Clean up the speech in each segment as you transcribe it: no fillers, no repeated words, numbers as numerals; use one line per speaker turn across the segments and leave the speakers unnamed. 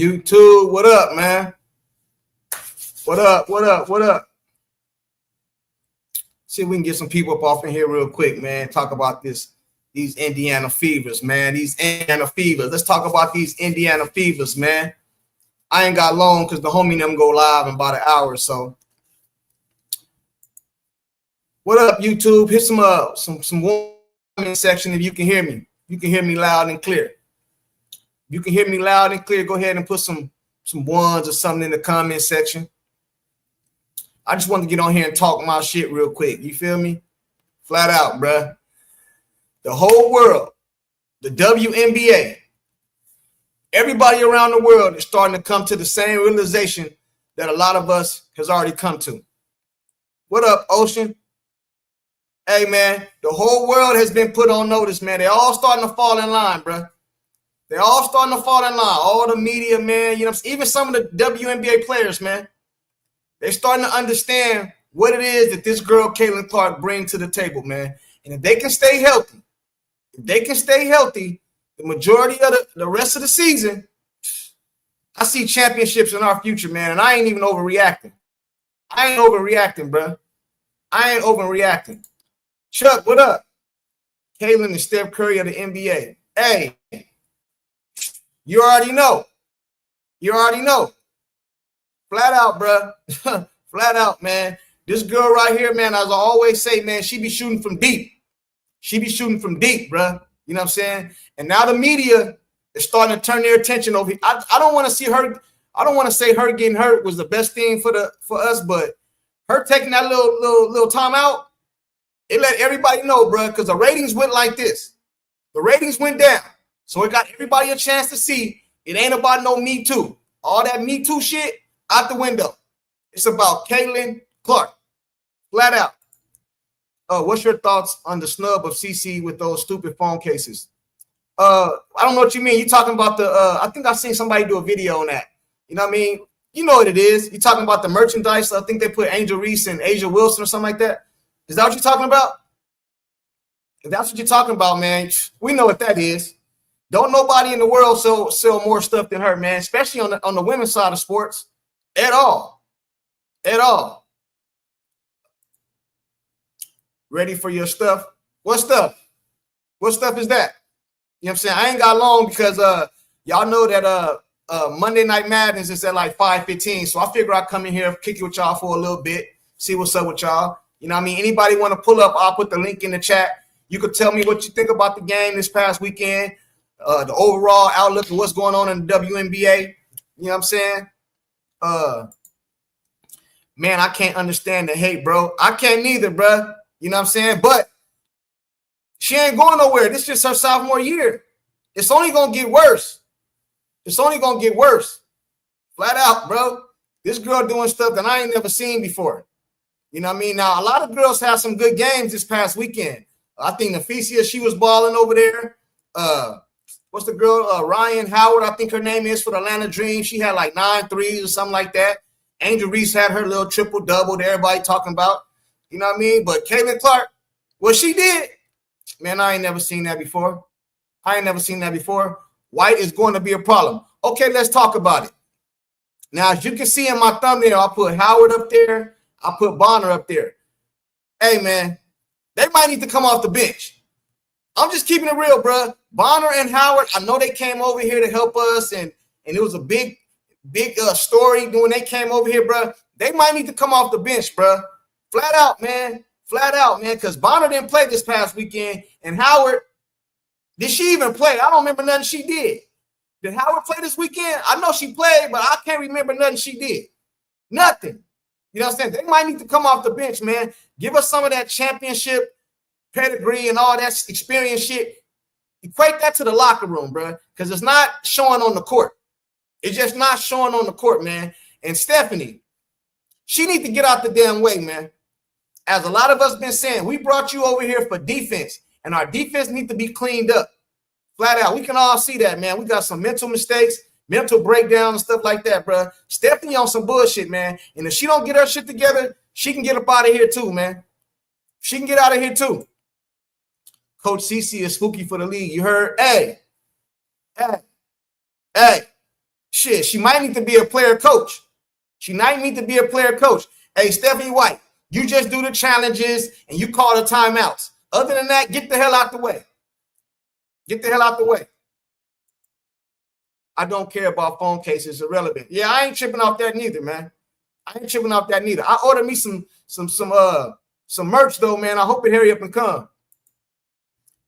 YouTube, what up, man? What up? What up? What up? See if we can get some people up off in here real quick, man. Talk about these Indiana Fevers, man. These Indiana Fevers. Let's talk about these Indiana Fevers, man. I ain't got long because the homie them go live in about an hour or so. What up, YouTube? Hit some comment section if you can hear me. You can hear me loud and clear. You can hear me loud and clear. Go ahead and put some ones or something in the comment section. I just want to get on here and talk my shit real quick. You feel me? Flat out, bruh. The whole world, the WNBA, everybody around the world is starting to come to the same realization that a lot of us has already come to. What up, Ocean? Hey, man, the whole world has been put on notice, man. They're all starting to fall in line, bruh. They're all starting to fall in line. All the media, man, you know, even some of the WNBA players, man. They're starting to understand what it is that this girl, Caitlin Clark, brings to the table, man. And if they can stay healthy, the majority of the rest of the season, I see championships in our future, man. And I ain't even overreacting. I ain't overreacting, bro. I ain't overreacting. Chuck, what up? Caitlin and Steph Curry of the NBA. Hey, you already know. You already know. Flat out, bro. Flat out, man. This girl right here, man, as I always say, man, she be shooting from deep. She be shooting from deep, bro. You know what I'm saying? And now the media is starting to turn their attention over here. I don't want to see her. I don't want to say her getting hurt was the best thing for us, but her taking that little time out, it let everybody know, bro, because the ratings went like this. The ratings went down. So it got everybody a chance to see it ain't about no Me Too. All that Me Too shit, out the window. It's about Caitlin Clark. Flat out. What's your thoughts on the snub of CC with those stupid phone cases? I don't know what you mean. You talking about the I think I've seen somebody do a video on that. You know what I mean? You know what it is. You talking about the merchandise. I think they put Angel Reese and Asia Wilson or something like that. Is that what you're talking about? If that's what you're talking about, man, we know what that is. Don't nobody in the world sell more stuff than her, man, especially on the women's side of sports. At all. At all. Ready for your stuff? What stuff? What stuff is that? You know what I'm saying? I ain't got long because y'all know that Monday Night Madness is at like 5:15. So I figure I'll come in here, kick it with y'all for a little bit, see what's up with y'all. You know what I mean? Anybody want to pull up, I'll put the link in the chat. You could tell me what you think about the game this past weekend, the overall outlook of what's going on in the WNBA. You know what I'm saying? Man, I can't understand the hate, bro. I can't neither, bro. You know what I'm saying? But she ain't going nowhere. This is just her sophomore year. It's only going to get worse. It's only going to get worse. Flat out, bro. This girl doing stuff that I ain't never seen before. You know what I mean? Now, a lot of girls had some good games this past weekend. I think Nephesia, she was balling over there. What's the girl? Ryan Howard, I think her name is, for the Atlanta Dream. She had like 9 threes or something like that. Angel Reese had her little triple-double that everybody talking about. You know what I mean? But Caitlin Clark, what she did, man, I ain't never seen that before. I ain't never seen that before. White is going to be a problem. Okay, let's talk about it. Now, as you can see in my thumbnail, I put Howard up there. I put Bonner up there. Hey, man, they might need to come off the bench. I'm just keeping it real, bro. Bonner and Howard, I know they came over here to help us, and it was a big story when they came over here, bro. They might need to come off the bench, bro. Flat out, man. Flat out, man, because Bonner didn't play this past weekend, and Howard, did she even play? I don't remember nothing she did. Did Howard play this weekend? I know she played, but I can't remember nothing she did. Nothing. You know what I'm saying? They might need to come off the bench, man. Give us some of that championship pedigree and all that experience shit. Equate that to the locker room, bro, because it's not showing on the court. It's just not showing on the court, man. And Stephanie, she need to get out the damn way, man. As a lot of us been saying, we brought you over here for defense, and our defense need to be cleaned up. Flat out. We can all see that, man. We got some mental mistakes, mental breakdown and stuff like that, bro. Stephanie on some bullshit, man. And if she don't get her shit together, she can get up out of here too, man. She can get out of here too. Coach CC is spooky for the league. You heard? Hey. Shit, she might need to be a player coach. She might need to be a player coach. Hey, Stephanie White, you just do the challenges and you call the timeouts. Other than that, get the hell out the way. Get the hell out the way. I don't care about phone cases. Irrelevant. Yeah, I ain't tripping off that neither, man. I ain't tripping off that neither. I ordered me some merch though, man. I hope it hurry up and come.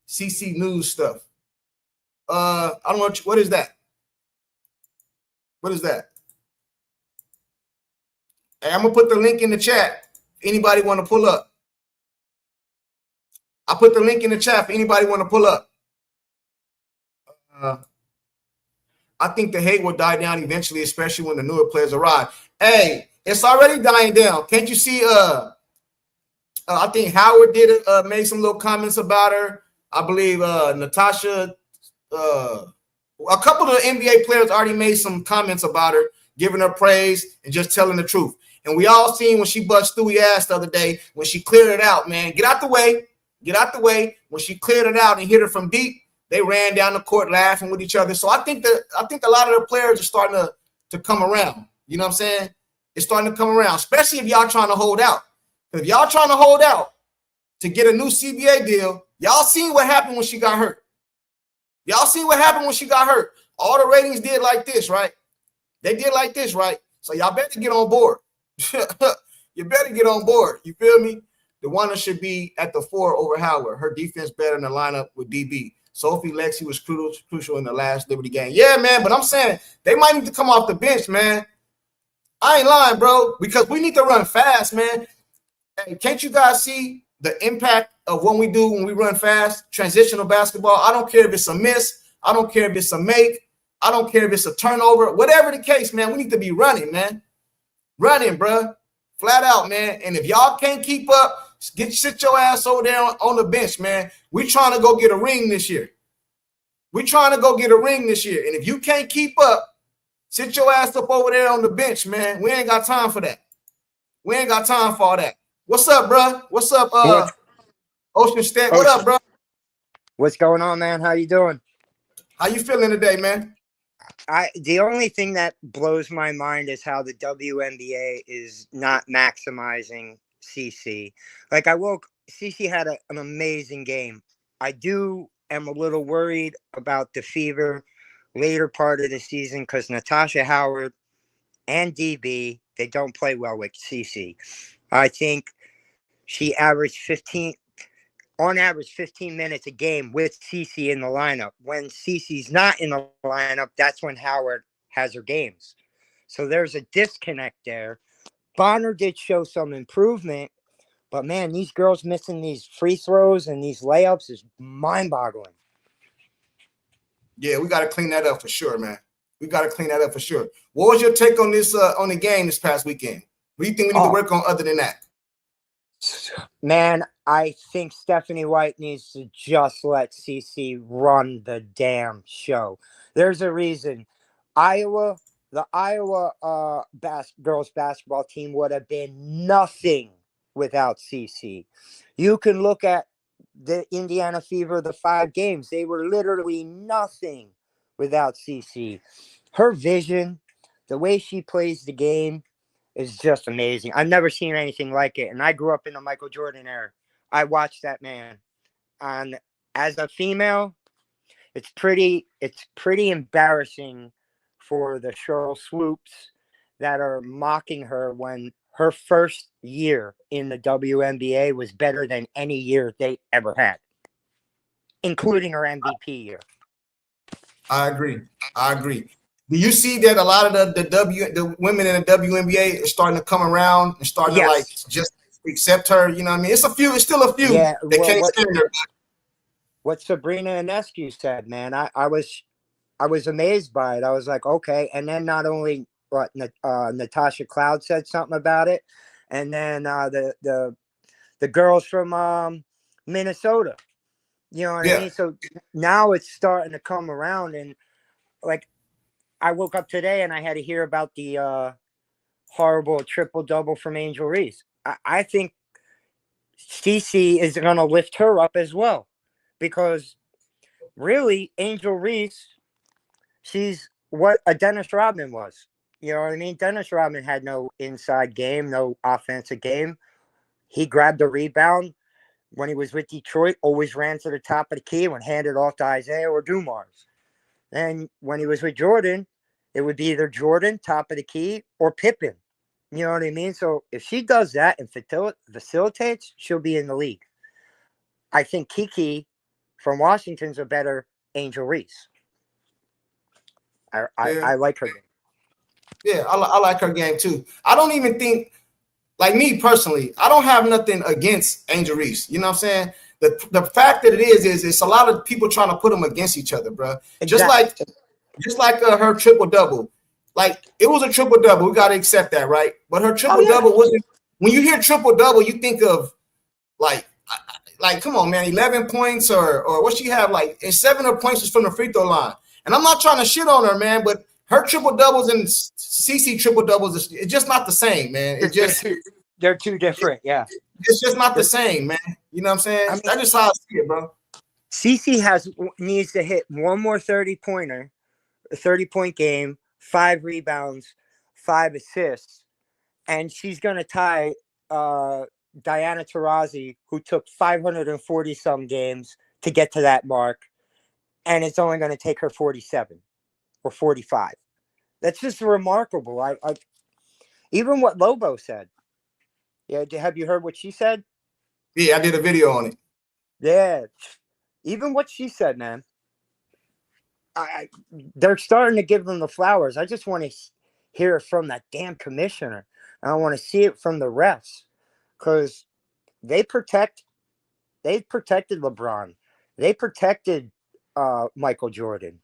CC News stuff. I don't know what is that. What is that? Hey, I'm gonna put the link in the chat. If anybody want to pull up? I put the link in the chat. If anybody want to pull up? I think the hate will die down eventually, especially when the newer players arrive. Hey, it's already dying down. Can't you see? I think Howard did made some little comments about her. I believe Natasha. A couple of the NBA players already made some comments about her, giving her praise and just telling the truth. And we all seen when she bust Stewie ass the other day when she cleared it out, man. Get out the way. Get out the way. When she cleared it out and hit her from deep, they ran down the court laughing with each other. So I think a lot of the players are starting to come around. You know what I'm saying? It's starting to come around, especially if y'all trying to hold out. If y'all trying to hold out to get a new CBA deal, y'all seen what happened when she got hurt. Y'all seen what happened when she got hurt. All the ratings did like this, right? They did like this, right? So y'all better get on board. You better get on board. You feel me? The one that should be at the 4 over Howard. Her defense better in the lineup with DB. Sophie Lexi was crucial in the last Liberty game. Yeah, man, but I'm saying they might need to come off the bench, man. I ain't lying, bro, because we need to run fast, man. And can't you guys see the impact of what we do when we run fast? Transitional basketball. I don't care if it's a miss. I don't care if it's a make. I don't care if it's a turnover. Whatever the case, man, we need to be running, man. Running, bro. Flat out, man. And if y'all can't keep up, sit your ass over there on the bench, man. We trying to go get a ring this year. We trying to go get a ring this year. And if you can't keep up, sit your ass up over there on the bench, man. We ain't got time for that. We ain't got time for all that. What's up, bro? What's up, Ocean State? What up, bro?
What's going on, man? How you doing?
How you feeling today, man?
The only thing that blows my mind is how the WNBA is not maximizing CC. Like CC had an amazing game. I am a little worried about the Fever later part of the season because Natasha Howard and DB, they don't play well with CC. I think she averaged 15 minutes a game with CC in the lineup. When CC's not in the lineup, that's when Howard has her games. So there's a disconnect there. Bonner did show some improvement, but man, these girls missing these free throws and these layups is mind-boggling.
Yeah, we got to clean that up for sure, man. We got to clean that up for sure. What was your take on this on the game this past weekend? What do you think we need to work on other than that?
Man, I think Stephanie White needs to just let CC run the damn show. There's a reason. The Iowa girls basketball team would have been nothing without CC. You can look at the Indiana Fever, the 5 games. They were literally nothing without CC. Her vision, the way she plays the game, is just amazing. I've never seen anything like it. And I grew up in the Michael Jordan era. I watched that man. And as a female, it's pretty embarrassing for the Cheryl Swoops that are mocking her when her first year in the WNBA was better than any year they ever had, including her MVP year.
I agree. Do you see that a lot of the women in the WNBA are starting to come around and starting to like just accept her? You know what I mean? It's still a few that can't stand her.
What Sabrina Ionescu said, man, I was amazed by it. I was like, okay. And then not only Natasha Cloud said something about it, and then the girls from Minnesota. You know what I mean? So now it's starting to come around, and like I woke up today and I had to hear about the horrible triple-double from Angel Reese. I think CC is going to lift her up as well, because really Angel Reese, she's what a Dennis Rodman was. You know what I mean? Dennis Rodman had no inside game, no offensive game. He grabbed the rebound when he was with Detroit, always ran to the top of the key and would hand it off to Isaiah or Dumars. And when he was with Jordan, it would be either Jordan, top of the key, or Pippen. You know what I mean? So if she does that and facilitates, she'll be in the league. I think Kiki from Washington's a better Angel Reese. I like her game.
Yeah, I like her game too. I don't even think, like me personally, I don't have nothing against Angel Reese. You know what I'm saying? The fact that it is it's a lot of people trying to put them against each other, bro. Exactly. Just like her triple double. Like it was a triple double. We got to accept that, right? But her triple double wasn't. When you hear triple double, you think of like come on, man, 11 points or what she have, like, and 7 of her points was from the free throw line. And I'm not trying to shit on her, man, but her triple doubles and CC triple doubles, it's just not the same, man.
They're too different, yeah.
It's just not the same, man. You know what I'm saying? That's just how I see it, bro.
CC needs to hit one more 30-pointer, a 30-point game, 5 rebounds, 5 assists, and she's gonna tie Diana Taurasi, who took 540-some games to get to that mark, and it's only going to take her 47 or 45. That's just remarkable. I even what Lobo said. Yeah, have you heard what she said?
Yeah, I did a video on it.
Yeah, even what she said, man. They're starting to give them the flowers. I just want to hear it from that damn commissioner. I want to see it from the refs. Because they protected LeBron. They protected Michael Jordan.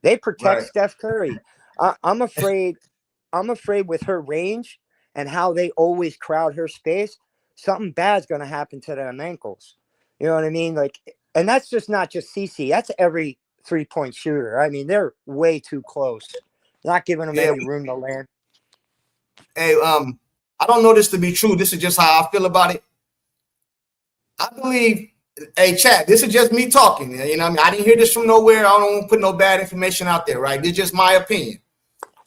They protect Steph Curry. I'm afraid with her range and how they always crowd her space, something bad's going to happen to them ankles. You know what I mean? Like, and that's not just CC. That's every 3-point shooter. I mean, they're way too close. Not giving them any room to land.
Hey, I don't know this to be true. This is just how I feel about it. I believe, hey, chat, this is just me talking. You know what I mean? I didn't hear this from nowhere. I don't want to put no bad information out there, right? This is just my opinion.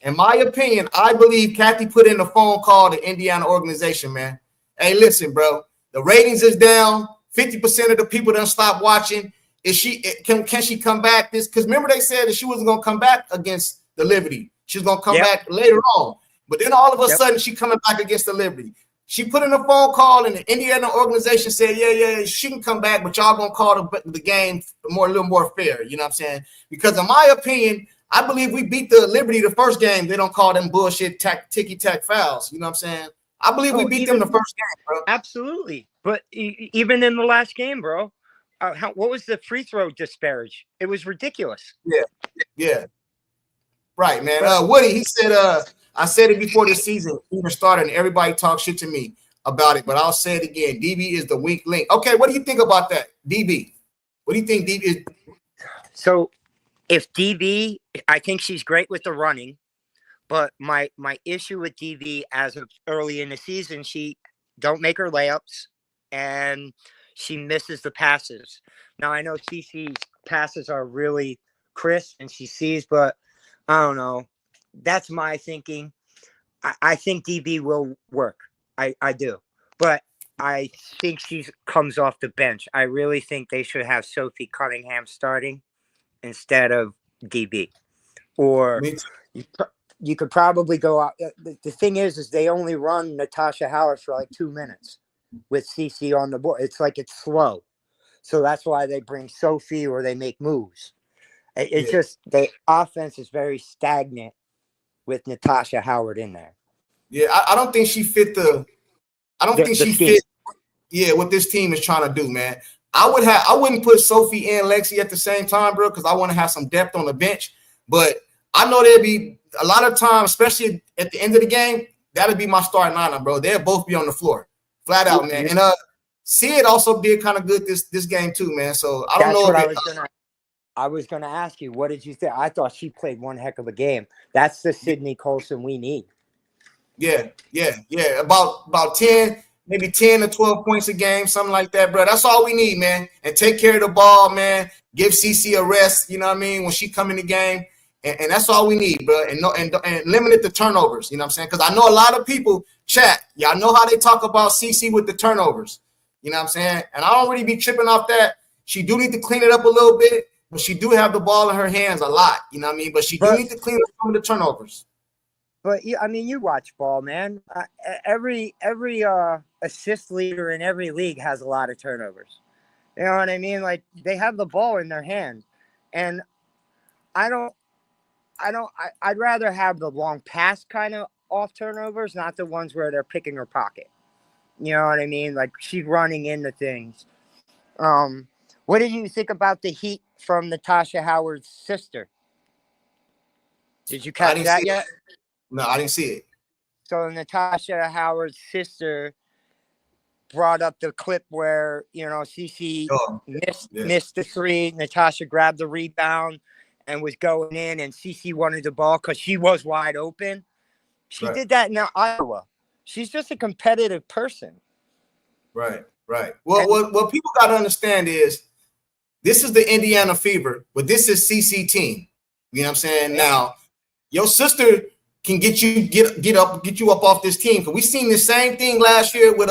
In my opinion, I believe Kathy put in a phone call to Indiana organization, man. Hey, listen, bro. The ratings is down. 50% of the people done stopped watching. Can she come back? Because remember they said that she wasn't going to come back against the Liberty. She was going to come back later on. But then all of a sudden, she coming back against the Liberty. She put in a phone call, and the Indiana organization said, yeah, she can come back, but y'all going to call the game a little more fair. You know what I'm saying? Because in my opinion, I believe we beat the Liberty the first game. They don't call them bullshit ticky-tack fouls. You know what I'm saying? I believe we beat them the first game, bro.
Absolutely. But even in the last game, bro, what was the free throw disparage? It was ridiculous.
Yeah. Right, man. Woody, he said, I said it before this season even started, and everybody talks shit to me about it, but I'll say it again. DB is the weak link. Okay, what do you think about that, DB? What do you think DB is?
So if DB, I think she's great with the running, but my issue with DB as of early in the season, she don't make her layups, and she misses the passes. Now, I know CC's passes are really crisp, and she sees, but I don't know. That's my thinking. I think DB will work. I do. But I think she comes off the bench. I really think they should have Sophie Cunningham starting instead of DB. Or you could probably go out. The thing is they only run Natasha Howard for like 2 minutes with CC on the board. It's like it's slow. So that's why they bring Sophie or they make moves. It's just the offense is very stagnant with Natasha Howard in there.
Yeah, I don't think she fit what this team is trying to do, man. I wouldn't put Sophie and Lexi at the same time, bro, because I want to have some depth on the bench. But I know there'd be a lot of times, especially at the end of the game, that'll be my starting lineup, bro. They'll both be on the floor, flat out, man. And Sid also did kind of good this game too, man. So I don't know.
I was gonna ask you, what did you think? I thought she played one heck of a game. That's the Sydney Colson we need.
Yeah. About 10, maybe 10 or 12 points a game, something like that, bro. That's all we need, man. And take care of the ball, man. Give CC a rest, you know what I mean, when she come in the game. And that's all we need, bro. And no, and limit the turnovers. You know what I'm saying? Because I know a lot of people chat. Y'all know how they talk about CC with the turnovers. You know what I'm saying? And I don't really be tripping off that. She do need to clean it up a little bit, but she do have the ball in her hands a lot. You know what I mean? But she do need to clean up some of the turnovers.
But I mean, you watch ball, man. Every assist leader in every league has a lot of turnovers. You know what I mean? Like, they have the ball in their hand, and I'd rather have the long pass kind of off turnovers, not the ones where they're picking her pocket. You know what I mean? Like, she's running into things. What did you think about the heat from Natasha Howard's sister? Did you catch that yet?
No, I didn't see it.
So Natasha Howard's sister brought up the clip where, CC missed the three. Natasha grabbed the rebound and was going in, and CC wanted the ball because she was wide open. She did that in Iowa. She's just a competitive person.
Right. Well, what people got to understand is this is the Indiana Fever, but this is CC team. You know what I'm saying? Yeah. Now, your sister can get you up off this team, because we seen the same thing last year with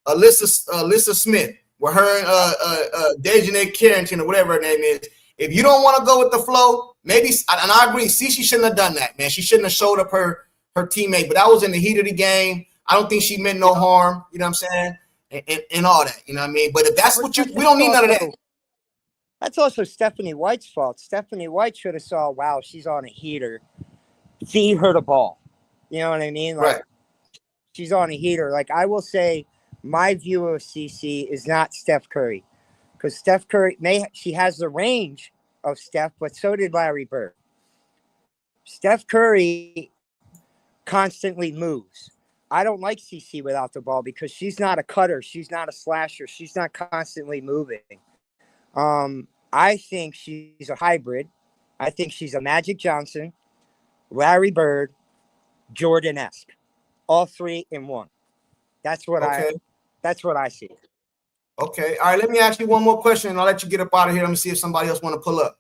Alyssa Smith, with her and Dejanay Carrington, or whatever her name is. If you don't want to go with the flow, maybe, and I agree, she shouldn't have done that, man. She shouldn't have showed up her teammate, but that was in the heat of the game. I don't think she meant no harm, you know what I'm saying, and all that, you know what I mean? But if that's what we don't need none of that.
That's also Stephanie White's fault. Stephanie White should have saw, wow, she's on a heater. Feed her the ball. You know what I mean? Like, she's on a heater. Like, I will say, my view of CC is not Steph Curry, because Steph Curry she has the range of Steph, but so did Larry Bird. Steph Curry constantly moves. I don't like CC without the ball because she's not a cutter. She's not a slasher. She's not constantly moving. I think she's a hybrid. I think she's a Magic Johnson, Larry Bird, Jordan-esque. All three in one. That's what I see.
Okay. All right. Let me ask you one more question, and I'll let you get up out of here. Let me see if somebody else want to pull up.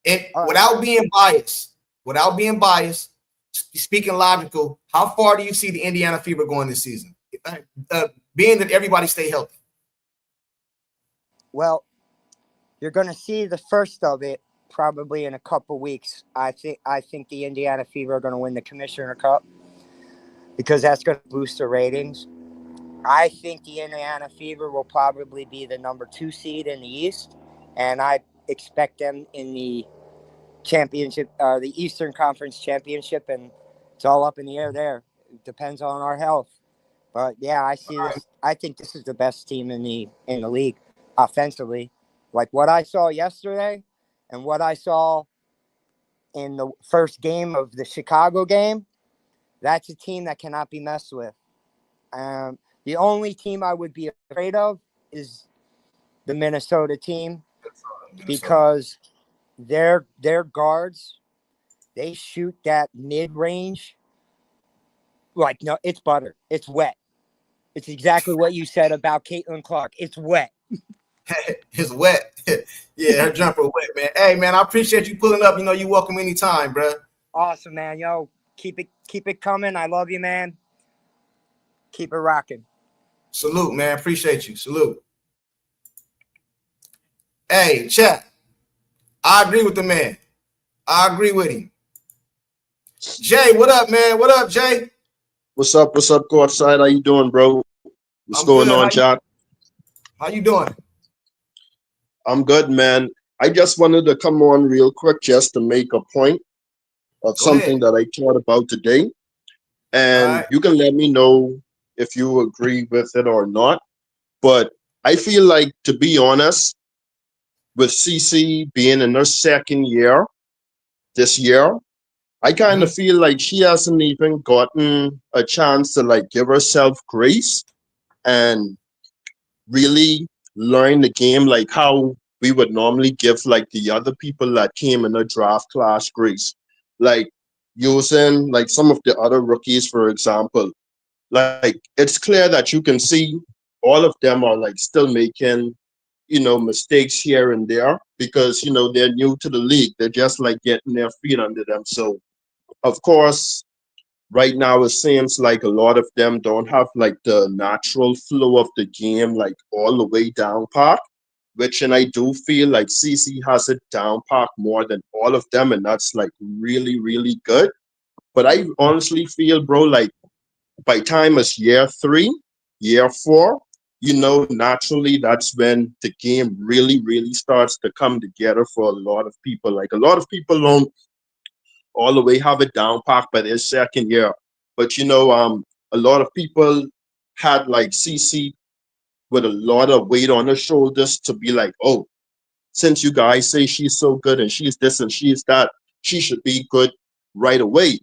And without being biased, speaking logical, how far do you see the Indiana Fever going this season? Being that everybody stay healthy.
Well, you're going to see the first of it probably in a couple weeks. I think the Indiana Fever are going to win the Commissioner Cup, because that's going to boost the ratings. I think the Indiana Fever will probably be the number 2 seed in the East, and I expect them in the championship, the Eastern Conference Championship, and it's all up in the air there. It depends on our health. But yeah, I see this. I think this is the best team in the league offensively. Like what I saw yesterday and what I saw in the first game of the Chicago game, that's a team that cannot be messed with. The only team I would be afraid of is the Minnesota team, because their guards, they shoot that mid-range like, no, it's butter. It's wet. It's exactly what you said about Caitlin Clark. It's wet.
It's wet. Yeah, her jumper wet, man. Hey, man, I appreciate you pulling up. You know, you're welcome anytime, bro.
Awesome, man. Yo, keep it coming. I love you, man. Keep it rocking.
Salute, man. Appreciate you. Salute. Hey, chat. I agree with the man. I agree with him. Jay, what up, man? What up, Jay?
What's up? What's up, Courtside? How you doing, bro? What's going on, chat?
How you doing?
I'm good, man. I just wanted to come on real quick just to make a point of something that I thought about today. And you can let me know if you agree with it or not. But I feel like, to be honest, with CC being in her second year this year, I kind of feel like she hasn't even gotten a chance to like give herself grace and really learn the game like how we would normally give like the other people that came in the draft class grace. Like using like some of the other rookies, for example. Like it's clear that you can see all of them are like still making mistakes here and there because, they're new to the league. They're just like getting their feet under them. So, of course, right now it seems like a lot of them don't have like the natural flow of the game, like all the way down park, and I do feel like CC has it down park more than all of them. And that's like really, really good. But I honestly feel, bro, like by time it's year 3, year 4, naturally that's when the game really, really starts to come together for a lot of people. Like a lot of people don't all the way have it down packed by their second year. But a lot of people had like CC with a lot of weight on her shoulders to be like, oh, since you guys say she's so good and she's this and she's that, she should be good right away.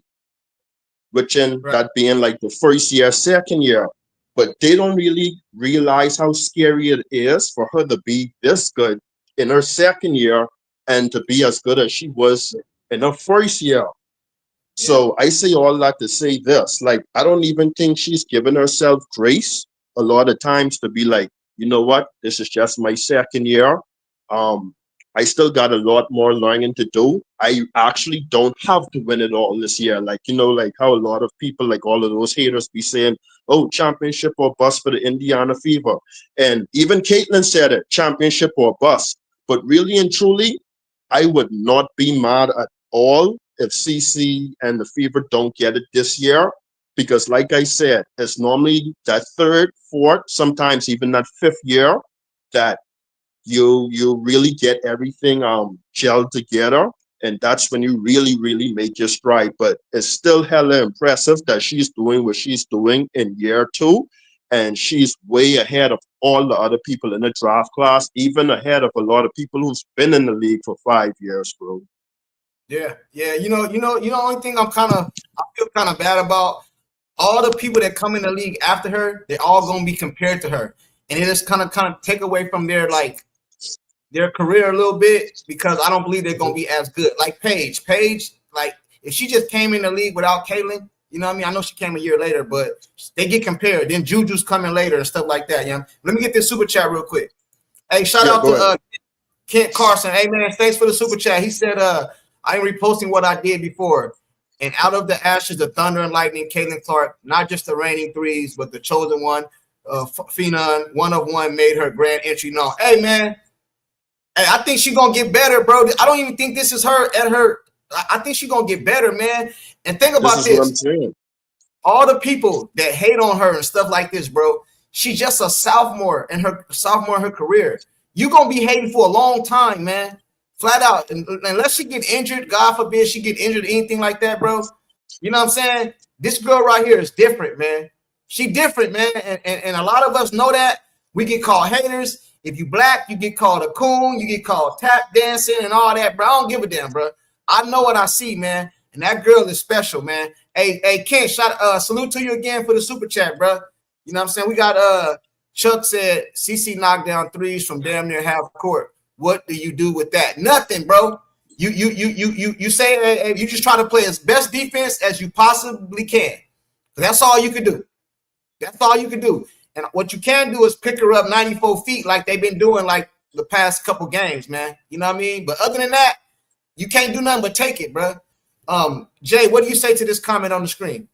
Which in
Right.
that being like the first year, second year. But they don't really realize how scary it is for her to be this good in her second year and to be as good as she was in her first year. So I say all that to say this, like, I don't even think she's given herself grace a lot of times to be like, you know what, this is just my second year. I still got a lot more learning to do. I actually don't have to win it all this year. Like, like how a lot of people, like all of those haters be saying, oh, championship or bust for the Indiana Fever. And even Caitlin said it, championship or bust. But really and truly, I would not be mad at all if CC and the Fever don't get it this year, because like I said, it's normally that third, fourth, sometimes even that fifth year that you really get everything gelled together, and that's when you really, really make your stride. But it's still hella impressive that she's doing what she's doing in year 2, and she's way ahead of all the other people in the draft class, even ahead of a lot of people who's been in the league for 5 years, bro.
Yeah. Only thing I feel kind of bad about, all the people that come in the league after her, they're all gonna be compared to her, and it just kind of take away from their career a little bit, because I don't believe they're gonna be as good. Like Paige, like if she just came in the league without Caitlin, you know what I mean? I know she came a year later, but they get compared. Then Juju's coming later and stuff like that. Yeah. Let me get this super chat real quick. Hey, shout out to Kent Carson. Hey man, thanks for the super chat. He said, I'm reposting what I did before. And out of the ashes, the Thunder and Lightning, Caitlin Clark, not just the reigning threes, but the chosen one, Phenon, one of one, made her grand entry known. Hey man, I think she's gonna get better, bro. I don't even think this is her at her. I think she's gonna get better, man. And think about
this. What I'm saying.
All the people that hate on her and stuff like this, bro. She's just a sophomore in her career. You're gonna be hating for a long time, man. Flat out. And unless she get injured, God forbid she get injured, anything like that, bro. You know what I'm saying? This girl right here is different, man. She different, man. And a lot of us know that. We get called haters. If you black, you get called a coon. You get called tap dancing and all that, bro. I don't give a damn, bro. I know what I see, man. And that girl is special, man. Hey, Ken, salute to you again for the super chat, bro. You know what I'm saying? We got Chuck said CC knocked down threes from damn near half court. What do you do with that? Nothing, bro. You say you just try to play as best defense as you possibly can. That's all you can do. That's all you can do. And what you can do is pick her up 94 feet like they've been doing like the past couple games, man. You know what I mean? But other than that, you can't do nothing but take it, bro. Jay, what do you say to this comment on the screen?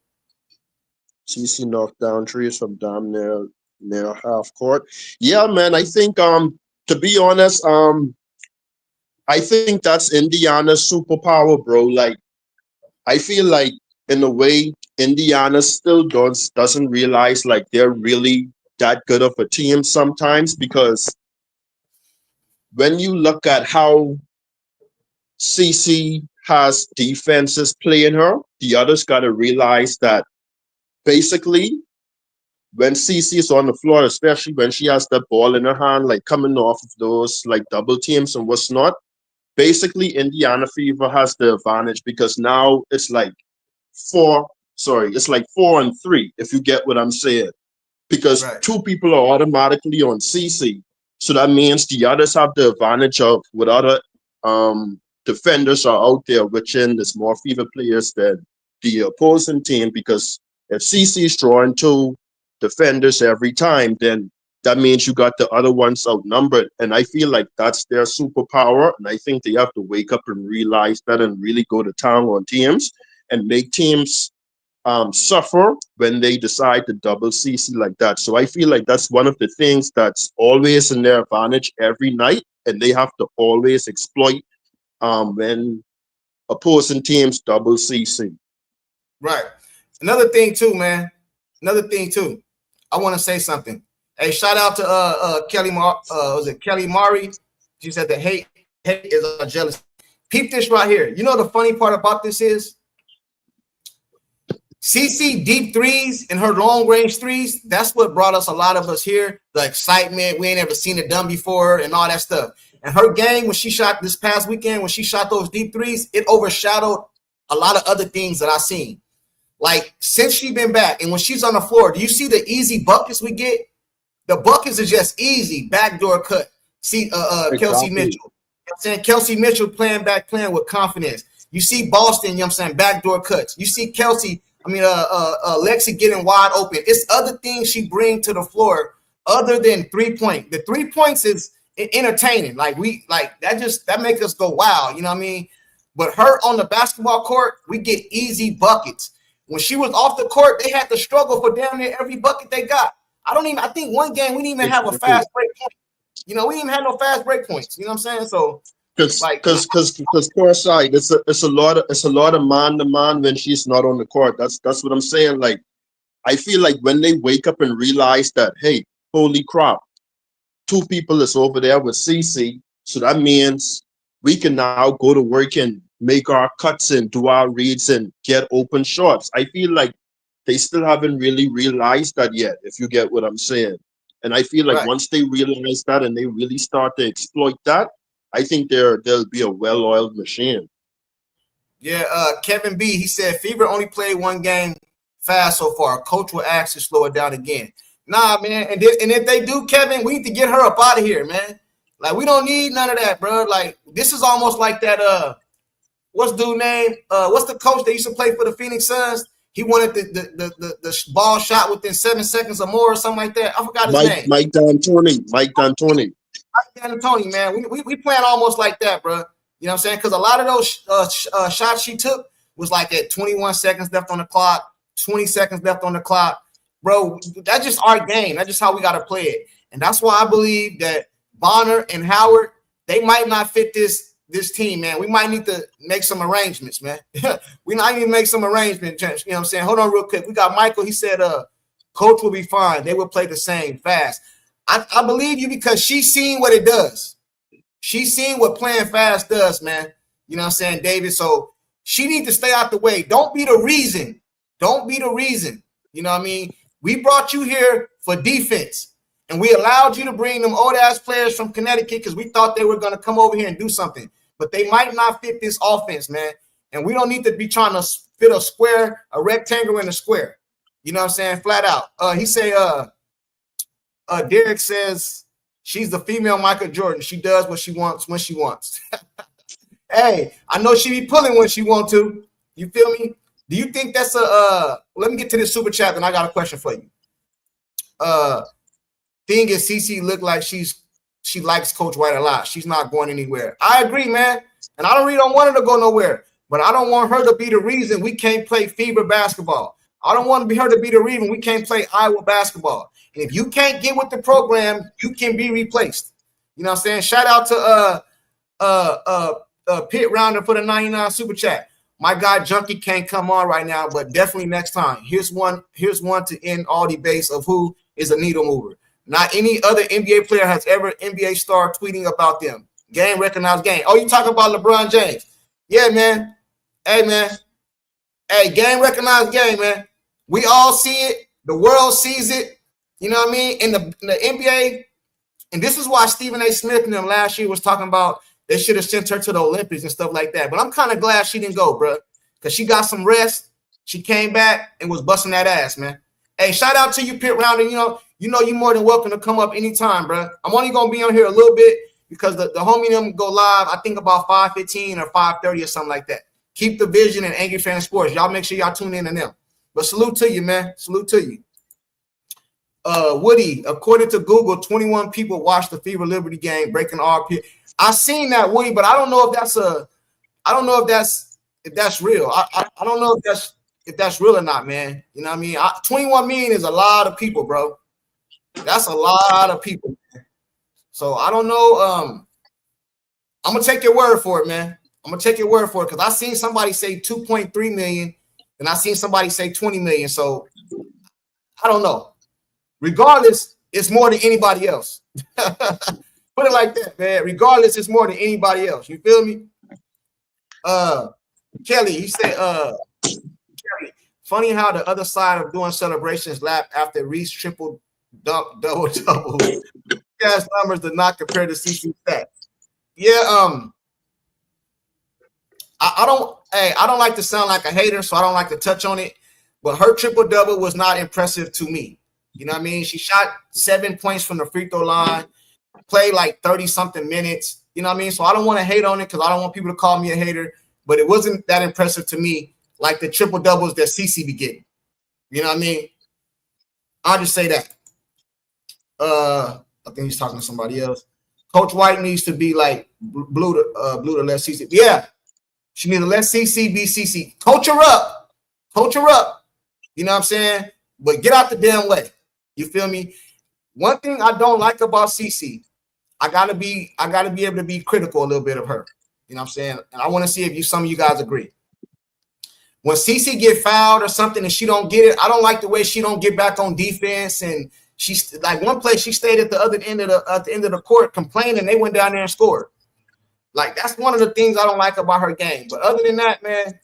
CC knocked down trees from down near half court. Yeah, man. I think to be honest, I think that's Indiana's superpower, bro. Like, I feel like in a way, Indiana still doesn't realize like they're really that good of a team sometimes, because when you look at how CC has defenses playing her, the others got to realize that basically when CC is on the floor, especially when she has that ball in her hand, like coming off of those like double teams and what's not, basically Indiana Fever has the advantage, because now it's like 4 and 3, if you get what I'm saying, because
Right.
2 people are automatically on CC. So that means the others have the advantage of what other defenders are out there, which in there's more Fever players than the opposing team, because if CC is drawing 2 defenders every time, then that means you got the other ones outnumbered. And I feel like that's their superpower. And I think they have to wake up and realize that and really go to town on teams and make teams suffer when they decide to double CC like that. So I feel like that's one of the things that's always in their advantage every night. And they have to always exploit when opposing teams double CC.
Right. Another thing too, man. Another thing too. I want to say something. Hey, shout out to Kelly was it Kelly Murray? She said the hate is jealous. Peep this right here. You know the funny part about this is CC deep threes and her long range threes. That's what brought us a lot of us here. The excitement, we ain't ever seen it done before, and all that stuff. And her game when she shot this past weekend, when she shot those deep threes, it overshadowed a lot of other things that I seen. Like since she been back, and when she's on the floor, do you see the easy buckets we get? The buckets are just easy backdoor cut. See, Kelsey Mitchell. You know what I'm saying? Kelsey Mitchell playing with confidence. You see Boston, you know what I'm saying, backdoor cuts. You see Lexi getting wide open. It's other things she bring to the floor other than 3-point. The 3 points is entertaining. Like that makes us go wow, you know what I mean? But her on the basketball court, we get easy buckets. When she was off the court, they had to struggle for damn near every bucket they got. I think one game we didn't even have a fast break point. You know, we didn't even have no fast break points. You know what I'm saying? So
because courtside, it's a lot of man to man when she's not on the court. That's what I'm saying. Like, I feel like when they wake up and realize that, hey, holy crap, 2 people is over there with CC, so that means we can now go to work and make our cuts and do our reads and get open shots. I feel like they still haven't really realized that yet, if you get what I'm saying. And I feel like once they realize that and they really start to exploit that, I think they'll be a well-oiled machine.
Yeah, Kevin B, he said Fever only played 1 game fast so far. Coach will ask to slow it down again. Nah, man. And if they do, Kevin, we need to get her up out of here, man. Like, we don't need none of that, bro. Like, this is almost like that, what's dude's name? What's the coach that used to play for the Phoenix Suns? He wanted the ball shot within 7 seconds or more or something like that. I forgot his name.
Mike D'Antoni. Mike D'Antoni,
man. We playing almost like that, bro. You know what I'm saying? Because a lot of those shots she took was like at 21 seconds left on the clock, 20 seconds left on the clock. Bro, that's just our game. That's just how we got to play it. And that's why I believe that Bonner and Howard, they might not fit this team, man. We might need to make some arrangements, man. We might need to make some arrangements. You know what I'm saying? Hold on real quick. We got Michael. He said, coach will be fine. They will play the same fast. I believe you because she's seen what it does. She's seen what playing fast does, man. You know what I'm saying, David? So she needs to stay out the way. Don't be the reason. Don't be the reason. You know what I mean? We brought you here for defense. And we allowed you to bring them old-ass players from Connecticut because we thought they were going to come over here and do something. But they might not fit this offense, man. And we don't need to be trying to fit a rectangle in a square. You know what I'm saying? Flat out. He say, Derek says she's the female Michael Jordan. She does what she wants when she wants. Hey, I know she be pulling when she want to. You feel me? Do you think that's let me get to this super chat and I got a question for you. Thing is, CC look like she likes Coach White a lot. She's not going anywhere. I agree, man. And I really don't want her to go nowhere. But I don't want her to be the reason we can't play Fever basketball. I don't want her to be the reason we can't play Iowa basketball. And if you can't get with the program, you can be replaced. You know what I'm saying? Shout out to Pit Rounder for the 99 super chat. My guy Junkie can't come on right now, but definitely next time. Here's one to end all debates of who is a needle mover. Not any other NBA player has ever NBA star tweeting about them. Game recognized game. Oh, you talking about LeBron James? Yeah, man. Hey, man. Hey, game recognized game, man. We all see it. The world sees it. You know what I mean? In the NBA, and this is why Stephen A. Smith and them last year was talking about they should have sent her to the Olympics and stuff like that. But I'm kind of glad she didn't go, bro, because she got some rest. She came back and was busting that ass, man. Hey, shout out to you, Pit Rounder. You know you're more than welcome to come up anytime, bro. I'm only going to be on here a little bit because the homie them go live, I think about 5:15 or 5:30 or something like that. Keep the Vision and Angry Fan Sports. Y'all make sure y'all tune in to them. But salute to you, man. Salute to you. Woody, according to Google, 21 people watched the Fever Liberty game, breaking RP. I seen that, Woody, but I don't know if that's real. I don't know if that's real or not, man. You know what I mean? 21 million is a lot of people, bro. That's a lot of people, man. So I don't know. I'm gonna take your word for it, man. I'm gonna take your word for it because I seen somebody say 2.3 million, and I seen somebody say 20 million. So I don't know. Regardless, it's more than anybody else. Put it like that, man. Regardless, it's more than anybody else. You feel me? Kelly, he said, Kelly, funny how the other side of doing celebrations lap after Reese triple double. Guys, numbers do not compare to CC stats. Yeah, I don't like to sound like a hater, so I don't like to touch on it. But her triple double was not impressive to me. You know what I mean? She shot 7 points from the free throw line, played like 30-something minutes. You know what I mean? So I don't want to hate on it because I don't want people to call me a hater. But it wasn't that impressive to me, like the triple doubles that CC be getting. You know what I mean? I'll just say that. I think he's talking to somebody else. Coach White needs to be like blue to let CC. Yeah, she needs to let CC be CC. Coach her up. Coach her up. You know what I'm saying? But get out the damn way. You feel me? One thing I don't like about CC, I gotta be able to be critical a little bit of her. You know what I'm saying? And I want to see if some of you guys agree. When CC get fouled or something and she don't get it, I don't like the way she don't get back on defense. And she's like one play, she stayed at the end of the court complaining. They went down there and scored. Like that's one of the things I don't like about her game. But other than that, man,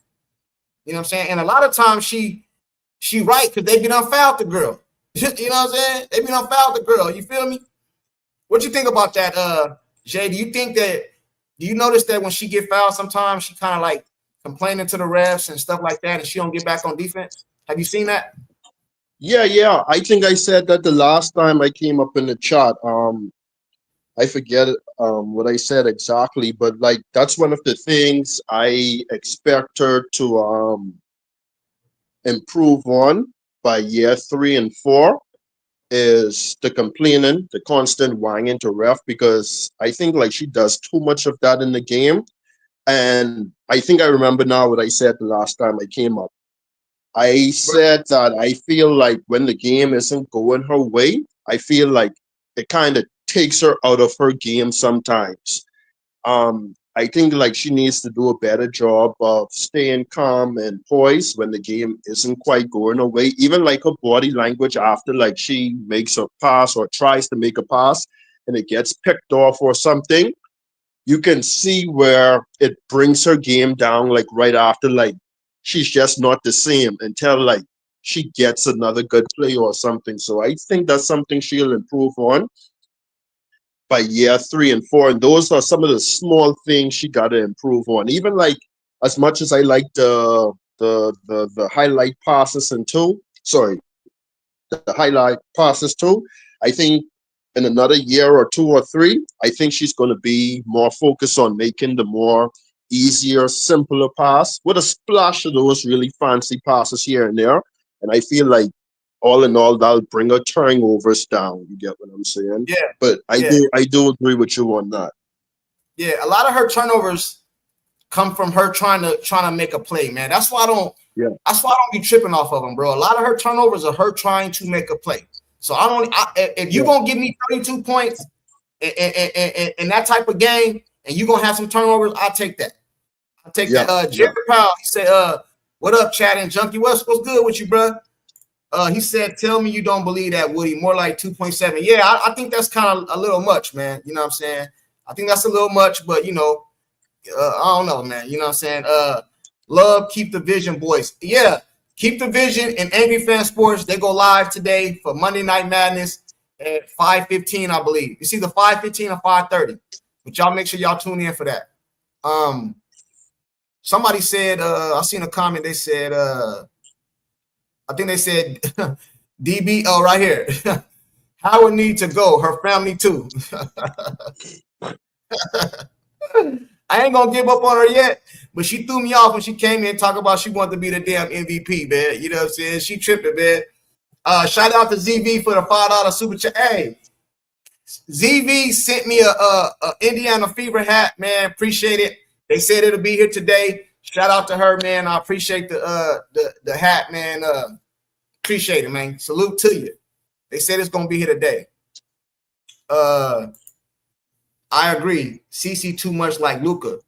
you know what I'm saying? And a lot of times she right because they be done fouled the girl. You know what I'm saying? They be done fouled the girl. You feel me? What you think about that, Jay? Do you notice that when she get fouled, sometimes she kind of like complaining to the refs and stuff like that, and she don't get back on defense? Have you seen that?
Yeah. I think I said that the last time I came up in the chat. I forget what I said exactly, but like that's one of the things I expect her to improve on by year 3 and 4 is the complaining, the constant whining to ref, because I think like she does too much of that in the game. And I think I remember now what I said the last time I came up. I said that I feel like when the game isn't going her way, I feel like it kind of takes her out of her game sometimes. I think like she needs to do a better job of staying calm and poised when the game isn't quite going her way. Even like her body language after like she makes a pass or tries to make a pass and it gets picked off or something, you can see where it brings her game down like right after, like she's just not the same until like she gets another good play or something. So I think that's something she'll improve on by year 3 and 4. And those are some of the small things she got to improve on. Even like as much as I like the highlight passes and the highlight passes too, I think in another year or 2 or 3, I think she's going to be more focused on making the more easier, simpler pass with a splash of those really fancy passes here and there. And I feel like all in all, that'll bring her turnovers down. You get what I'm saying?
Yeah.
But I do agree with you on that.
Yeah, a lot of her turnovers come from her trying to make a play, man. That's why I don't be tripping off of them, bro. A lot of her turnovers are her trying to make a play. So if you're gonna give me 32 points in that type of game and you're gonna have some turnovers, I'll take that. I'll take that. Jerry Powell, he said, what up, Chat and Junkie? What's good with you, bro? He said, tell me you don't believe that, Woody. More like 2.7. Yeah, I think that's kind of a little much, man. You know what I'm saying? I think that's a little much, but, you know, I don't know, man. You know what I'm saying? Love, keep the vision, boys. Yeah, keep the vision and Angry Fan Sports. They go live today for Monday Night Madness at 5:15, I believe. It's either 5:15 or 5:30. But y'all make sure y'all tune in for that. Somebody said, I seen a comment. They said, I think they said DB. Oh, right here. Howard need to go. Her family too. I ain't gonna give up on her yet, but she threw me off when she came in and talked about she wanted to be the damn MVP, man. You know what I'm saying? She tripped it, man. Shout out to ZV for the $5 super chat. Hey, ZV sent me a Indiana Fever hat, man. Appreciate it. They said it'll be here today. Shout out to her, man. I appreciate the hat, man. Appreciate it, man. Salute to you. They said it's gonna be here today. I agree. CC too much like Luka.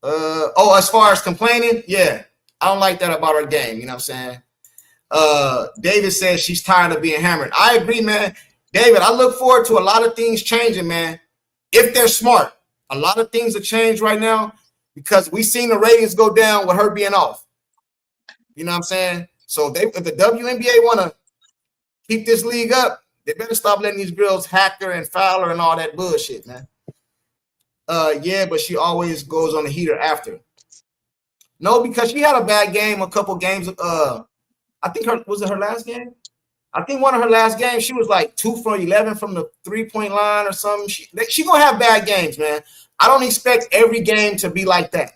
As far as complaining, yeah, I don't like that about her game. You know what I'm saying? David says she's tired of being hammered. I agree, man. David, I look forward to a lot of things changing, man. If they're smart, a lot of things have changed right now because we've seen the ratings go down with her being off. You know what I'm saying? So if the WNBA want to keep this league up, they better stop letting these girls hack her and foul her and all that bullshit, man. Yeah, but she always goes on the heater after. No, because she had a bad game a couple games. I think was it her last game? I think one of her last games, she was like 2 for 11 from the 3-point line or something. She gonna have bad games, man. I don't expect every game to be like that.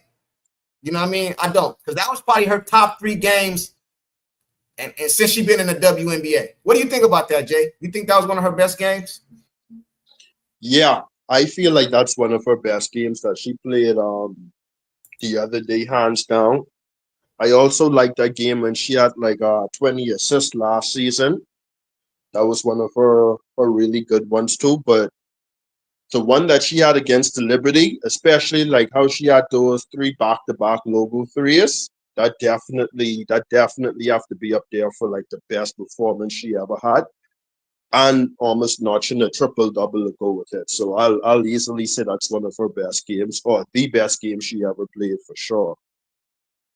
You know what I mean? I don't, because that was probably her top 3 games. And since she's been in the WNBA. What do you think about that, Jay? You think that was one of her best games?
Yeah, I feel like that's one of her best games that she played the other day, hands down. I also like that game when she had like 20 assists last season. That was one of her really good ones too. But the one that she had against the Liberty, especially like how she had those 3 back-to-back logo threes, that definitely have to be up there for like the best performance she ever had, and almost notching a triple-double to go with it. So I'll easily say that's one of her best games, or the best game she ever played for sure.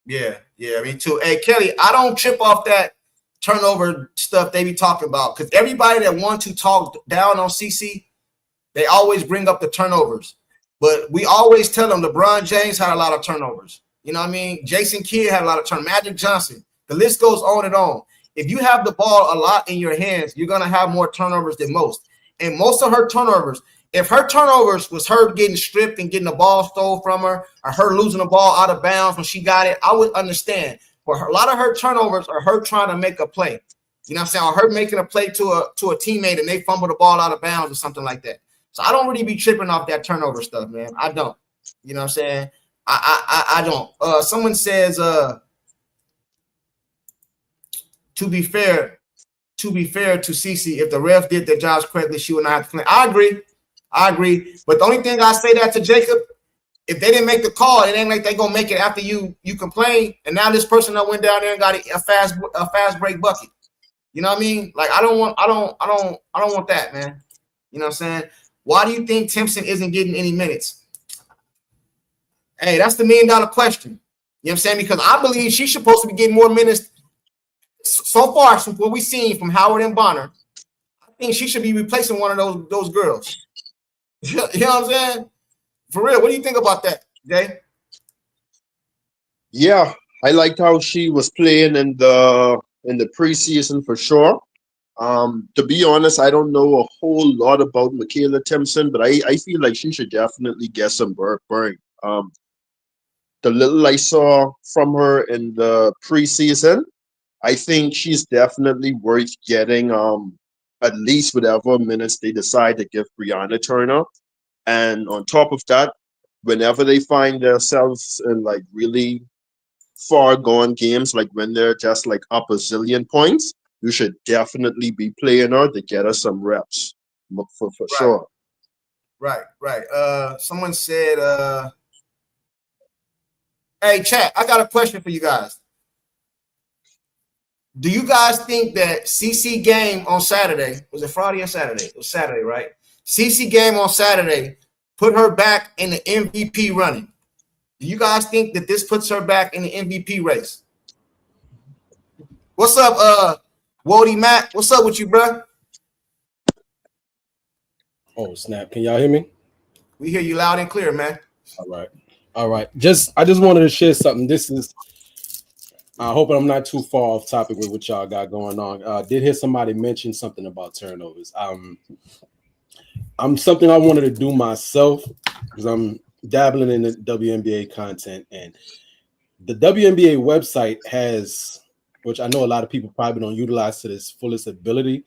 Yeah, me too. Hey, Kelly, I don't trip off that turnover stuff they be talking about, because everybody that wants to talk down on CC, they always bring up the turnovers. But we always tell them LeBron James had a lot of turnovers. You know what I mean? Jason Kidd had a lot of turnovers. Magic Johnson. The list goes on and on. If you have the ball a lot in your hands, you're going to have more turnovers than most. And most of her turnovers, if her turnovers was her getting stripped and getting the ball stole from her, or her losing the ball out of bounds when she got it, I would understand. But a lot of her turnovers are her trying to make a play. You know what I'm saying? Or her making a play to a teammate and they fumble the ball out of bounds or something like that. So I don't really be tripping off that turnover stuff, man. I don't. You know what I'm saying? I don't. Someone says, to be fair to CC, if the refs did their jobs correctly, she would not have to claim. I agree. But the only thing I say that to Jacob, if they didn't make the call, it ain't like they gonna make it after you complain. And now this person that went down there and got a fast break bucket. You know what I mean? Like I don't want that, man. You know what I'm saying? Why do you think Timpson isn't getting any minutes? Hey, that's the $1 million question. You know what I'm saying? Because I believe she's supposed to be getting more minutes so far from what we've seen from Howard and Bonner. I think she should be replacing one of those girls. You know what I'm saying? For real, what do you think about that, Jay?
Yeah, I liked how she was playing in the preseason for sure. To be honest, I don't know a whole lot about Michaela Timpson, but I feel like she should definitely get some burn. The little I saw from her in the preseason, I think she's definitely worth getting at least whatever minutes they decide to give Brianna Turner. And on top of that, whenever they find themselves in like really far gone games, like when they're just like up a zillion points, you should definitely be playing her to get us some reps for sure.
Right. Someone said, hey, chat, I got a question for you guys. Do you guys think that CC game on Saturday, was it Friday or Saturday? It was Saturday, right? CC game on Saturday put her back in the MVP running. Do you guys think that this puts her back in the MVP race? What's up, Wody Matt? What's up with you, bro?
Oh, snap. Can y'all hear me?
We hear you loud and clear, man.
All right. I just wanted to share something. I hope I'm not too far off topic with what y'all got going on. Did hear somebody mention something about turnovers. I'm something I wanted to do myself because I'm dabbling in the WNBA content, and the WNBA website has which I know a lot of people probably don't utilize to this fullest ability,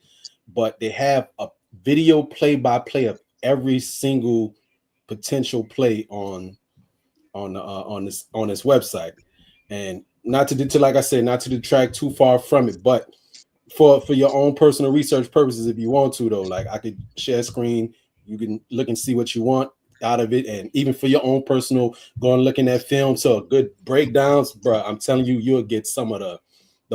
but they have a video play-by-play of every single potential play on this website. And not to like I said, not to detract too far from it, but for your own personal research purposes, if you want to, though, like I could share screen, you can look and see what you want out of it, and even for your own personal going looking at film, so good breakdowns, bro. I'm telling you, you'll get some of the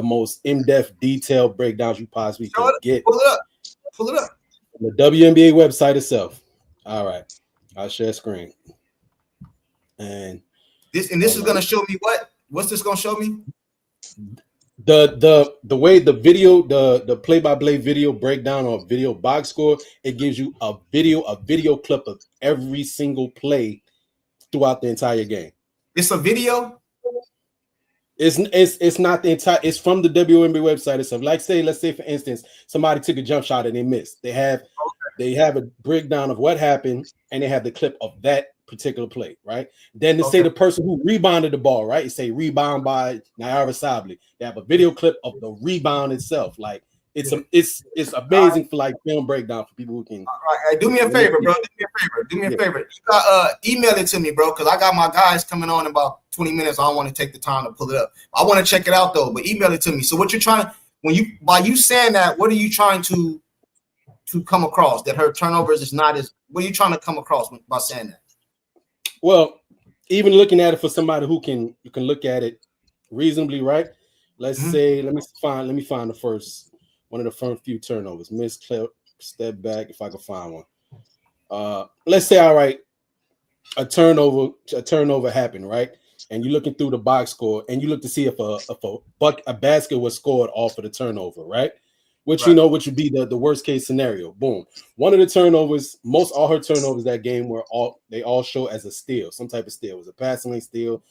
most in-depth, detailed breakdowns you possibly can get.
Pull it up.
The WNBA website itself. All right, I'll share screen, and
this is gonna show me what? What's this gonna show me?
The way the video, the play-by-play video breakdown or video box score, it gives you a video clip of every single play throughout the entire game.
It's a video.
It's not the entire. It's from the WNBA website itself. Let's say for instance, somebody took a jump shot and they missed. They have a breakdown of what happened, and they have the clip of that particular play, right? Then to say the person who rebounded the ball, right? You say rebound by Nyara Sably. They have a video clip of the rebound itself. Like it's amazing for like film breakdown for people who can.
All right, do me a favor, bro. Do me a favor. Email it to me, bro, because I got my guys coming on in about 20 minutes. I don't want to take the time to pull it up. I want to check it out though, but email it to me. So what you're trying by you saying that, what are you trying to come across? That her turnovers is not as. What are you trying to come across by saying that?
Well, even looking at it for somebody who can look at it reasonably, right? Let's say, let me find the first one of the first few turnovers. Miss clip, step back if I can find one. Let's say, all right, a turnover happened, right? And you're looking through the box score and you look to see if a basket was scored off of the turnover, right? Which which would be the worst case scenario. Boom. One of the turnovers, all her turnovers that game they all show as a steal, some type of steal. It was a passing lane steal,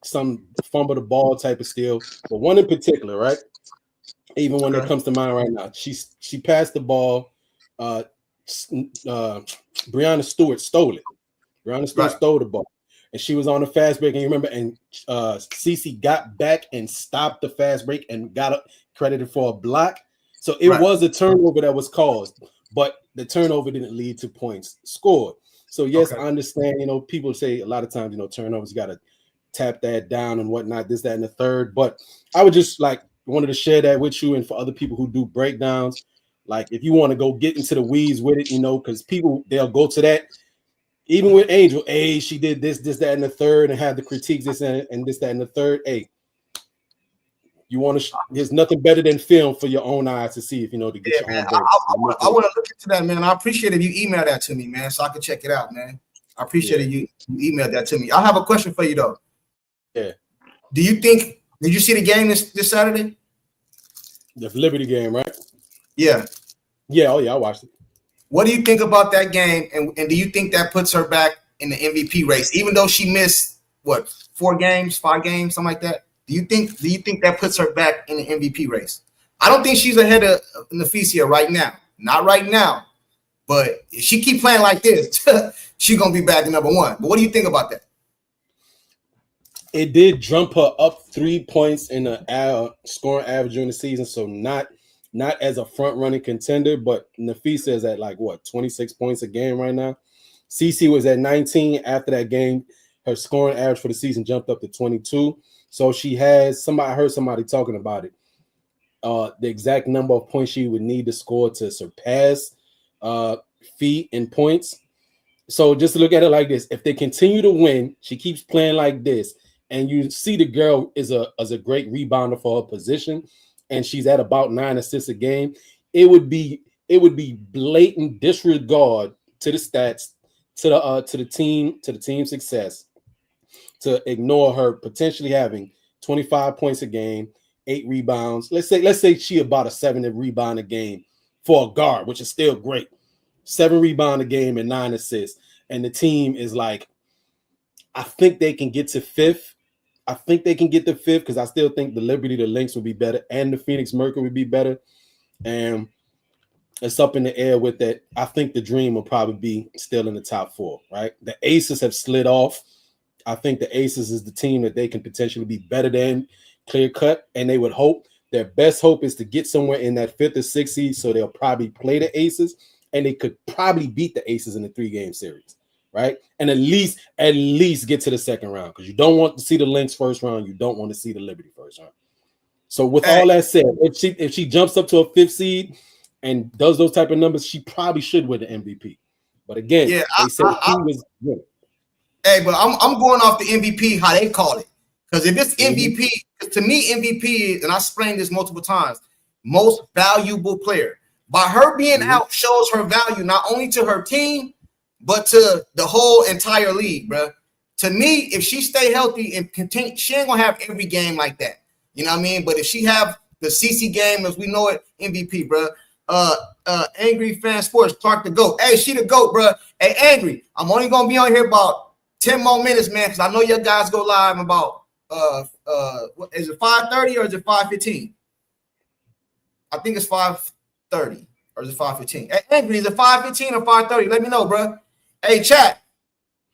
some fumble the ball type of steal. But one in particular, right? Even one that comes to mind right now. She passed the ball. Breanna Stewart stole it. Breanna Stewart stole the ball. And she was on a fast break, and you remember, and Cece got back and stopped the fast break and got credited for a block. So it was a turnover that was caused, but the turnover didn't lead to points scored. So yes, I understand. People say a lot of times, turnovers, you got to tap that down and whatnot, this, that, and the third. But I would just wanted to share that with you, and for other people who do breakdowns, like if you want to go get into the weeds with it, because people, they'll go to that. Even with Angel, she did this, that, and the third, and have the critiques, this and this, that, and the third. You want to? There's nothing better than film for your own eyes to see if to get your own.
I want to look into that, man. I appreciate if you email that to me, man, so I can check it out, man. I appreciate if you emailed that to me. I have a question for you though.
Yeah.
Did you see the game this Saturday?
The Liberty game, right?
Yeah.
Yeah. Oh yeah, I watched it.
What do you think about that game, and do you think that puts her back in the MVP race, even though she missed 5 games, something like that? Do you think that puts her back in the MVP race? I don't think she's ahead of Nafisia right now, not right now, but if she keep playing like this, she's gonna be back to number 1. But what do you think about that?
It did jump her up 3 points in the scoring average during the season, so not as a front-running contender, but Nafisa is at 26 points a game right now. Cece was at 19 after that game. Her scoring average for the season jumped up to 22. So she has I heard somebody talking about it. The exact number of points she would need to score to surpass Fee in points. So just look at it like this. If they continue to win, she keeps playing like this, and you see the girl is a great rebounder for her position, and she's at about 9 assists a game, it would be blatant disregard to the stats, to the team success, to ignore her potentially having 25 points a game, 8 rebounds. Let's say she about a 7 rebound a game for a guard, which is still great. 7 rebound a game and 9 assists. And the team is I think they can get to 5th. I think they can get to 5th because I still think the Liberty, the Lynx will be better, and the Phoenix Mercury will be better. And it's up in the air with that. I think the Dream will probably be still in the top 4, right? The Aces have slid off. I think the Aces is the team that they can potentially be better than. clear cut, and they would hope their best hope is to get somewhere in that 5th or 6th seed, so they'll probably play the Aces, and they could probably beat the Aces in a 3-game series, right? And at least get to the second round, because you don't want to see the Lynx first round, you don't want to see the Liberty first round. So with all that said, if she jumps up to a 5th seed and does those type of numbers, she probably should win the MVP. But again, they said she was winning.
Hey, but I'm going off the MVP, how they call it. Because if it's MVP, to me, MVP is, and I explained this multiple times, most valuable player. By her being out shows her value not only to her team, but to the whole entire league, bro. To me, if she stay healthy and continue, she ain't gonna have every game like that. You know what I mean? But if she have the CC game as we know it, MVP, bro. Angry Fan Sports, Clark the GOAT. Hey, she the GOAT, bro. Hey, Angry, I'm only gonna be on here about 10 more minutes, man, because I know your guys go live about what is it, 5:30 or is it 5:15? I think it's 5:30 or is it 5:15? Hey, Angry, is it 5:15 or 5:30? Let me know, bro. Hey, chat.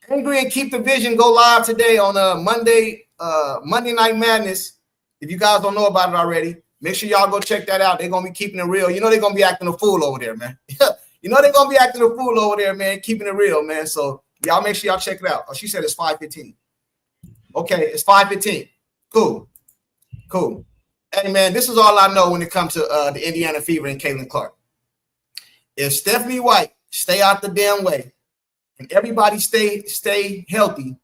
Angry and Keep the Vision go live today on Monday Night Madness. If you guys don't know about it already, make sure y'all go check that out. They're gonna be keeping it real. You know they're gonna be acting a fool over there, man. You know they're gonna be acting a fool over there, man, keeping it real, man. So y'all make sure y'all check it out. Oh, she said it's 5:15. Okay, it's 5:15. Cool. Hey, man, this is all I know when it comes to the Indiana Fever and Caitlin Clark. If Stephanie White stay out the damn way and everybody stay healthy,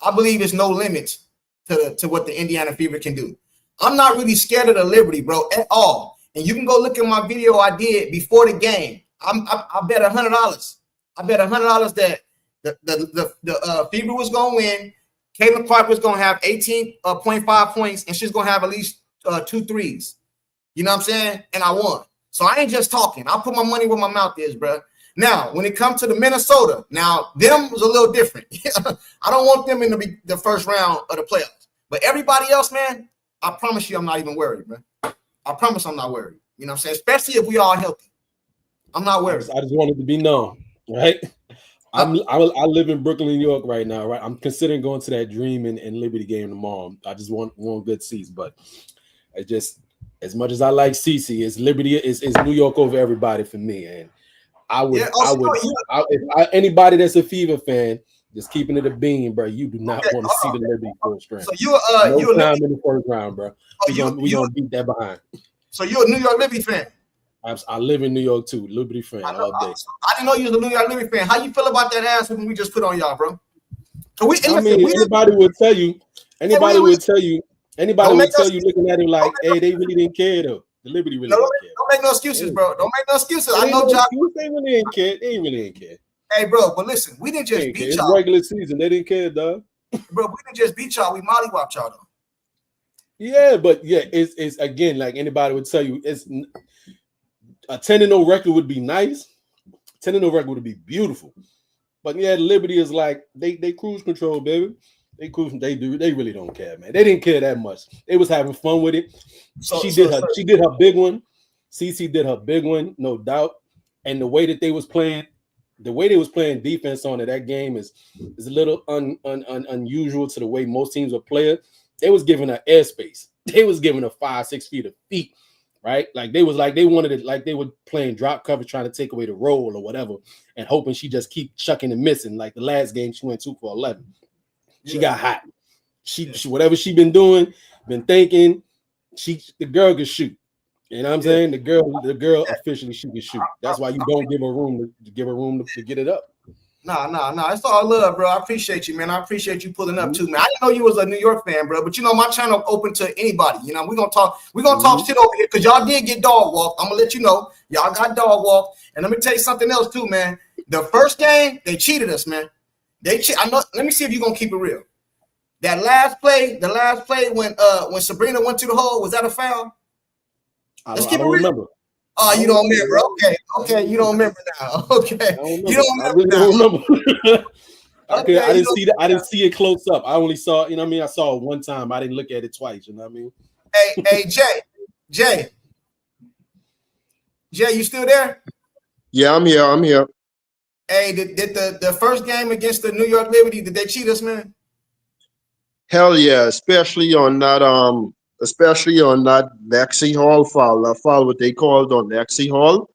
I believe there's no limits to what the Indiana Fever can do. I'm not really scared of the Liberty, bro, at all. And you can go look at my video I did before the game. I bet $100. I bet $100 that the Fever was gonna win. Caitlin Clark was gonna have 18.5 points, and she's gonna have at least 2 threes. You know what I'm saying? And I won. So I ain't just talking. I put my money where my mouth is, bro. Now, when it comes to the Minnesota, now them was a little different. I don't want them in the first round of the playoffs. But everybody else, man, I promise you I'm not even worried, man. I promise I'm not worried. You know what I'm saying? Especially if we all healthy. I'm not worried.
I just wanted to be known, right? I live in Brooklyn, New York right now, right? I'm considering going to that Dream and Liberty game tomorrow. I just want good seats, but I just, as much as I like CC, it's Liberty, is New York over everybody for me. And anybody that's a Fever fan, just keeping it a bean, bro. You do not want to see the Liberty full strength. So
you're
time in the first round, bro. We gonna beat that behind.
So you're a New York Liberty fan.
I live in New York too, Liberty fan all day.
I didn't know you was a New York Liberty fan. How you feel about that ass when we just put on y'all, bro?
Anybody would tell you looking at it like, hey, they really didn't care though. The Liberty really didn't care.
Don't make no excuses, bro. Don't make no excuses. I know Jock.
They really didn't care. They really didn't care.
Hey, bro, but listen, we didn't just beat y'all.
It's regular season. They didn't care, dog.
Bro, we didn't just beat y'all. We mollywopped y'all, though.
Yeah, but yeah, it's again, like anybody would tell you, it's a 10-0 record would be nice. 10-0 record would be beautiful. But yeah, Liberty is like they cruise control, baby. They really don't care, man. They didn't care that much. They was having fun with it. She did her big one. CC did her big one, no doubt. And the way that they was playing defense on it, that game is a little unusual to the way most teams would play it. They was giving her airspace. They was giving her 5-6 feet of feet, right? They wanted it like they were playing drop cover, trying to take away the roll or whatever, and hoping she just keep chucking and missing. Like the last game, she went 2 for 11. She got hot. She whatever she been doing, been thinking, the girl can shoot. You know what I'm saying? The girl officially she can shoot. That's why you don't give her room to get it up.
Nah. It's all love, bro. I appreciate you, man. I appreciate you pulling up too, man. I didn't know you was a New York fan, bro. But you know, my channel open to anybody. You know, we're gonna talk shit over here because y'all did get dog walked. I'm gonna let you know. Y'all got dog walked. And let me tell you something else too, man. The first game, they cheated us, man. I know. Let me see if you're gonna keep it real. That last play when Sabrina went to the hole, was that a foul?
I don't remember.
Oh, you don't remember? Okay, you don't remember now. Okay, you don't remember.
I remember. I didn't see that. I didn't see it close up. I only saw, you know what I mean? I saw it one time. I didn't look at it twice. You know what I mean?
Hey, Jay, you still there?
Yeah, I'm here.
Hey, did the first game against the New York Liberty, did they cheat us, man?
Hell yeah, especially on that especially on that Lexi Hall foul, that foul what they called on Lexi Hall.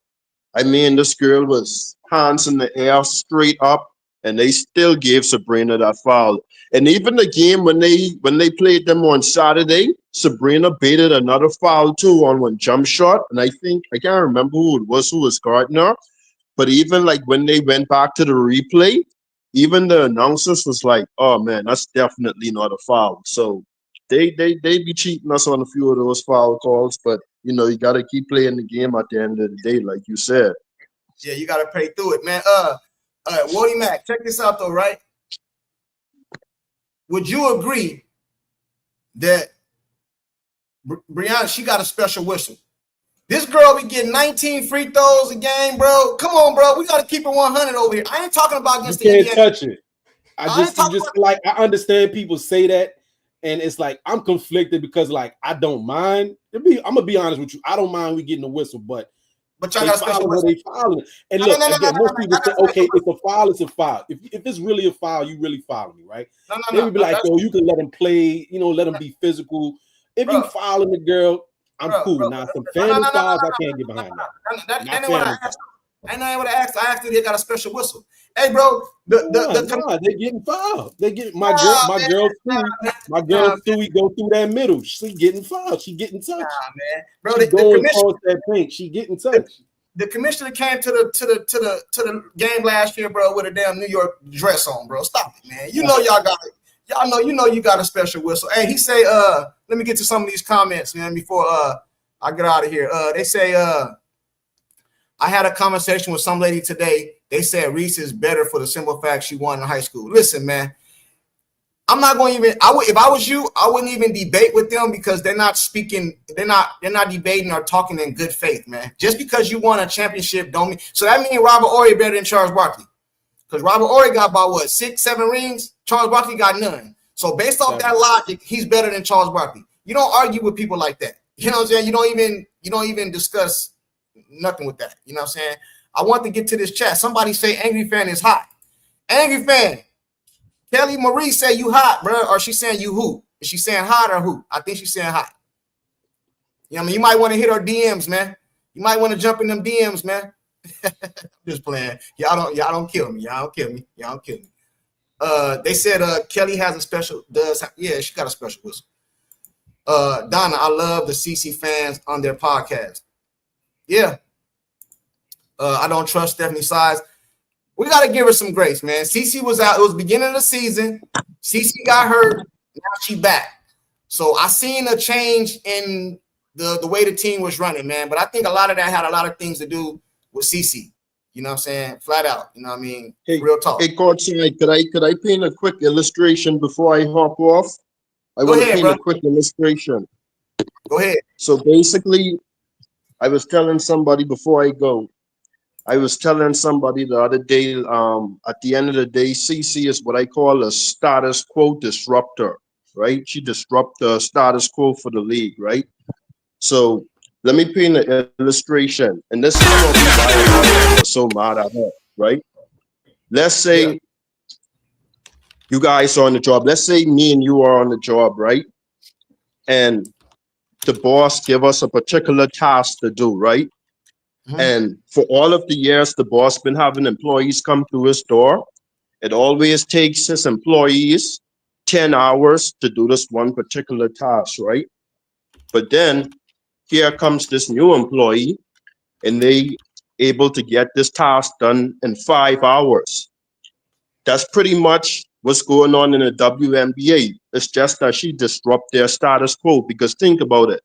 I mean, this girl was hands in the air, straight up, and they still gave Sabrina that foul. And even the game when they played them on Saturday, Sabrina baited another foul too on one jump shot. And I think I can't remember who was guarding her. But even like when they went back to the replay, even the announcers was like, "Oh man, that's definitely not a foul." So they be cheating us on a few of those foul calls, but you know you got to keep playing the game at the end of the day, like you said.
Yeah, you got to play through it, man. Wody Mac, check this out though, right? Would you agree that Brianna, she got a special whistle? This girl be getting 19 free throws a game, bro. Come on, bro. We got to keep it 100 over here. I ain't talking about against
you
the
can't
NBA.
touch it. I understand people say that, and it's like I'm conflicted because like I don't mind. I'm gonna be honest with you. I don't mind we getting the whistle, but
y'all got a special whistle.
They foul it. And look, again, most people say, okay, it's a foul, it's a foul. If it's really a foul, you really foul me, right? They would be like, yo, you can let them play, let them be physical. If you fouling the girl, I'm cool. Now, some family fouls, I can't get behind that.
That ain't what I asked. I asked if they got a special whistle. Hey, bro,
they're getting fouled. They get my girl, Stewie go through that middle. She getting fouled. She getting touched.
Man, bro,
she going across that paint. She getting touched.
The commissioner came to the game last year, bro, with a damn New York dress on, bro. Stop it, man. You know y'all got it. Y'all know you got a special whistle. Hey, he say, let me get to some of these comments, man, before I get out of here. They say, I had a conversation with some lady today. They said Reese is better for the simple fact she won in high school. Listen, man, I'm not going to even. If I was you, I wouldn't even debate with them because they're not speaking. They're not debating or talking in good faith, man. Just because you won a championship, don't mean. So that means Robert Horry better than Charles Barkley, because Robert Horry got about what 6, 7 rings. Charles Barkley got none. So based off that logic, he's better than Charles Barkley. You don't argue with people like that. You know what I'm saying? You don't even discuss nothing with that. You know what I'm saying? I want to get to this chat. Somebody say Angry Fan is hot. Angry Fan. Kelly Marie say you hot, bro. Or she saying you who? Is she saying hot or who? I think she's saying hot. You know what I mean? You might want to hit her DMs, man. You might want to jump in them DMs, man. Just playing. Y'all don't kill me. Y'all don't kill me. They said Kelly has a special, yeah, she got a special whistle. Donna, I love the CC fans on their podcast. Yeah. I don't trust Stephanie Size. We got to give her some grace, man. CC was out. It was the beginning of the season. CC got hurt. Now she back. So I seen a change in the way the team was running, man. But I think a lot of that had a lot of things to do with CC. You know what I'm saying? Flat out. You know what I mean?
Hey,
real talk.
Hey, Coach, could I paint a quick illustration before I hop off? I want to paint a quick illustration.
Go ahead.
So basically, I was telling somebody before I go, I was telling somebody the other day, at the end of the day, CC is what I call a status quo disruptor, right? She disrupts the status quo for the league, right? So let me paint an illustration. And this is probably why I'm so mad at her, right? Let's say you guys are on the job. Let's say me and you are on the job, right? And the boss give us a particular task to do, right? Mm-hmm. And for all of the years the boss been having employees come through his door, it always takes his employees 10 hours to do this one particular task, right? But then here comes this new employee and they able to get this task done in 5 hours. That's pretty much what's going on in the WNBA. It's just that she disrupt their status quo, because think about it.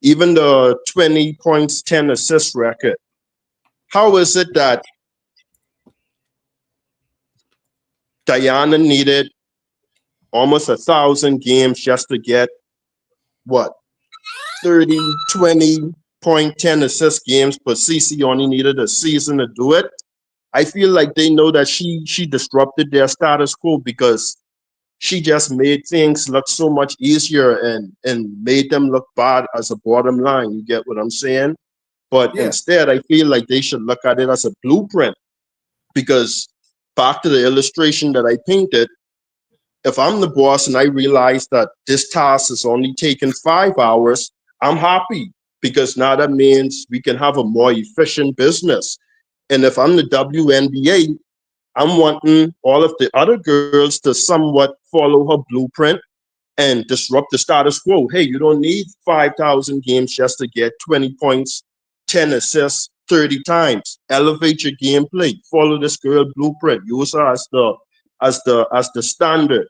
Even the 20 points, 10 assists record, how is it that Diana needed almost 1,000 games just to get, what, 30, 20 point, 10 assist games, but CC only needed a season to do it? I feel like they know that she disrupted their status quo because she just made things look so much easier and made them look bad as a bottom line. You get what I'm saying? But instead, I feel like they should look at it as a blueprint, because back to the illustration that I painted, if I'm the boss and I realize that this task is only taking 5 hours, I'm happy because now that means we can have a more efficient business. And if I'm the WNBA, I'm wanting all of the other girls to somewhat follow her blueprint and disrupt the status quo. Hey, you don't need 5,000 games just to get 20 points, 10 assists, 30 times. Elevate your gameplay. Follow this girl blueprint. Use her as the standard.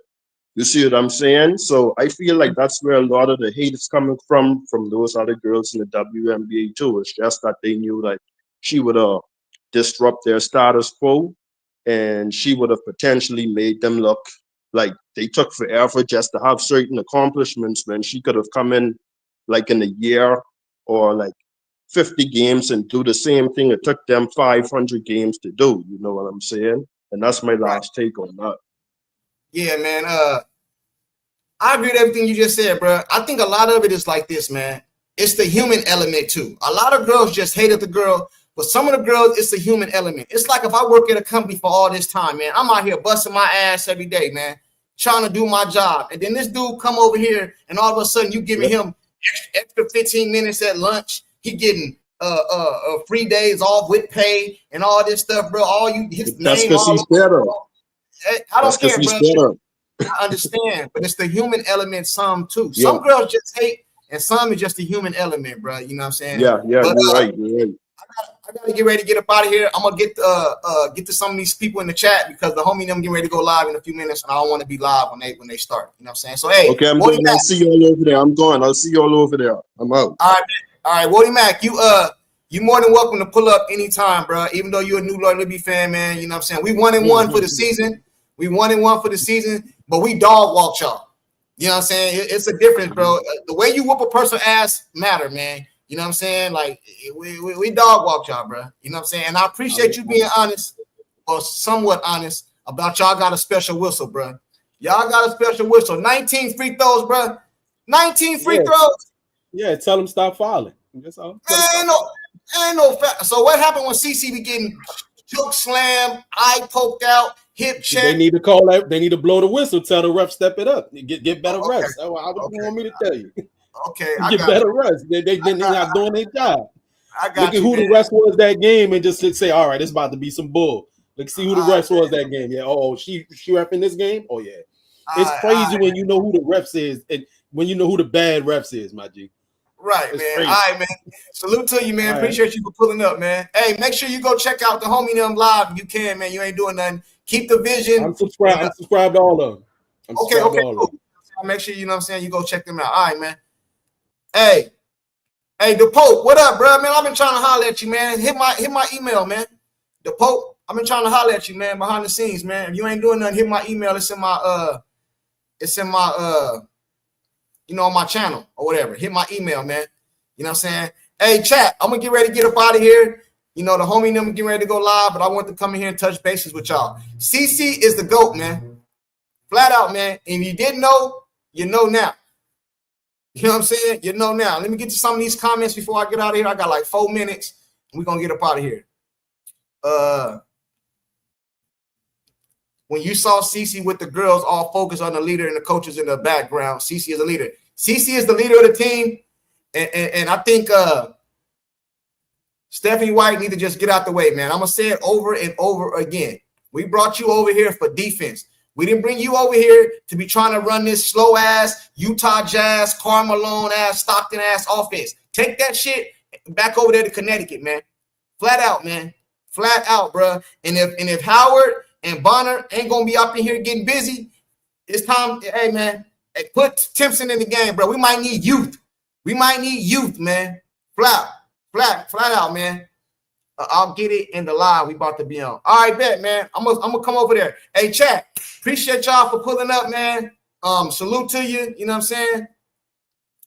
You see what I'm saying? So I feel like that's where a lot of the hate is coming from those other girls in the WNBA too. It's just that they knew that she would disrupt their status quo, and she would have potentially made them look like they took forever just to have certain accomplishments when she could have come in like in a year or like 50 games and do the same thing it took them 500 games to do. You know what I'm saying? And that's my last take on that.
Yeah, man. I agree with everything you just said, bro. I think a lot of it is like this, man. It's the human element too. A lot of girls just hated the girl, but some of the girls, it's the human element. It's like if I work at a company for all this time, man, I'm out here busting my ass every day, man, trying to do my job. And then this dude come over here and all of a sudden you giving him extra 15 minutes at lunch. He getting free days off with pay and all this stuff, bro. All you his
That's
name.
because he's better.
I don't care, bro.
Better.
I understand, but it's the human element some too. Some girls just hate, and some is just the human element, bro. You know what I'm saying?
Yeah, but, you're right.
I gotta get ready to get up out of here. I'm gonna get to some of these people in the chat because the homie them getting ready to go live in a few minutes, and I don't want to be live when they start. You know what I'm saying? So hey,
okay, I'm going. I'll see you all over there. I'm going. I'll see you all over there. I'm out.
All right, Woody Mac, you more than welcome to pull up anytime, bro. Even though you're a new Lord Libby fan, man. You know what I'm saying? We 1-1 for the season. We 1-1 for the season, but we dog walked y'all. You know what I'm saying? It's a difference, bro. The way you whoop a person's ass matter, man. You know what I'm saying? Like we dog walked y'all, bro. You know what I'm saying? And I appreciate you being honest or somewhat honest about y'all got a special whistle, bro. Y'all got a special whistle. 19 free throws, bro. 19 free throws.
Yeah, tell them stop fouling. That's all.
Ain't no fact. So what happened when CC be getting choke slam, eye poked out, hip check?
They need to call that. They need to blow the whistle. Tell the ref step it up. Get better refs. That's what you want me to tell you.
Okay,
get better refs. They're not doing their job. Look at who the refs was that game and just say, all right, it's about to be some bull. Let's see who the refs was that game. Yeah. Oh, she ref in this game. Oh yeah. It's crazy when you know who the refs is and when you know who the bad refs is, my G.
Right,
it's
man.
Crazy.
All right, man. Salute to you, man. Appreciate you for pulling up, man. Hey, make sure you go check out the homie them live. You can, man. You ain't doing nothing. Keep the vision.
I'm subscribed. I'm subscribed to all of them.
Okay, cool. Make sure you know what I'm saying. You go check them out. All right, man. Hey, the Pope, what up, bro? Man, I've been trying to holler at you, man. Hit my email, man. The Pope, I've been trying to holler at you, man, behind the scenes, man. If you ain't doing nothing, hit my email. It's in my on my channel or whatever. Hit my email, man. You know what I'm saying? Hey, chat, I'm gonna get ready to get up out of here. You know, the homie them getting ready to go live, but I want to come in here and touch bases with y'all. CC is the GOAT, man. Flat out, man. And if you didn't know, you know now. You know what I'm saying? You know now. Let me get to some of these comments before I get out of here. I got like 4 minutes, and we're gonna get up out of here. When you saw CC with the girls all focused on the leader and the coaches in the background, CC is a leader. CC is the leader of the team, and I think Stephanie White need to just get out the way, man. I'm gonna say it over and over again. We brought you over here for defense. We didn't bring you over here to be trying to run this slow ass Utah Jazz, Karl Malone ass, Stockton ass offense. Take that shit back over there to Connecticut, man. Flat out, man. Flat out, bro. And if Howard and Bonner ain't gonna be up in here getting busy, it's time. Hey, man, put Timpson in the game, bro. We might need youth. We might need youth, man. Flat out, man. I'll get it in the live we about to be on. All right, bet, man. I'm gonna come over there. Hey, chat. Appreciate y'all for pulling up, man. Salute to you. You know what I'm saying?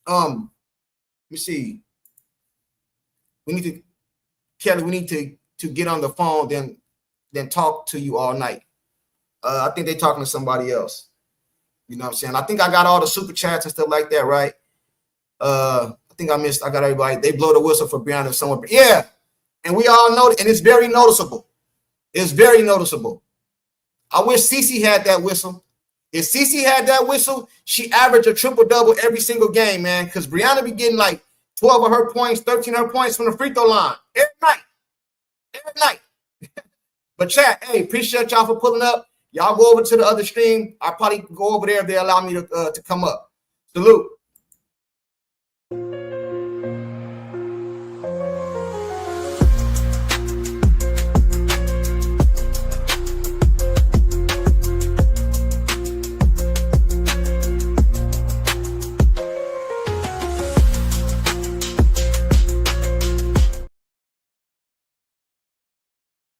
Let me see. We need to get on the phone, then talk to you all night. I think they're talking to somebody else. You know what I'm saying? I think I got all the super chats and stuff like that, right? I think I got everybody. They blow the whistle for Brianna somewhere. Yeah. And we all know it, and it's very noticeable. It's very noticeable. I wish CeCe had that whistle. If CC had that whistle, she averaged a triple-double every single game, man, because Brianna be getting like 12 of her points, 13 of her points from the free throw line every night. Every night. But chat, hey, appreciate y'all for pulling up. Y'all go over to the other stream. I'll probably go over there if they allow me to come up. Salute.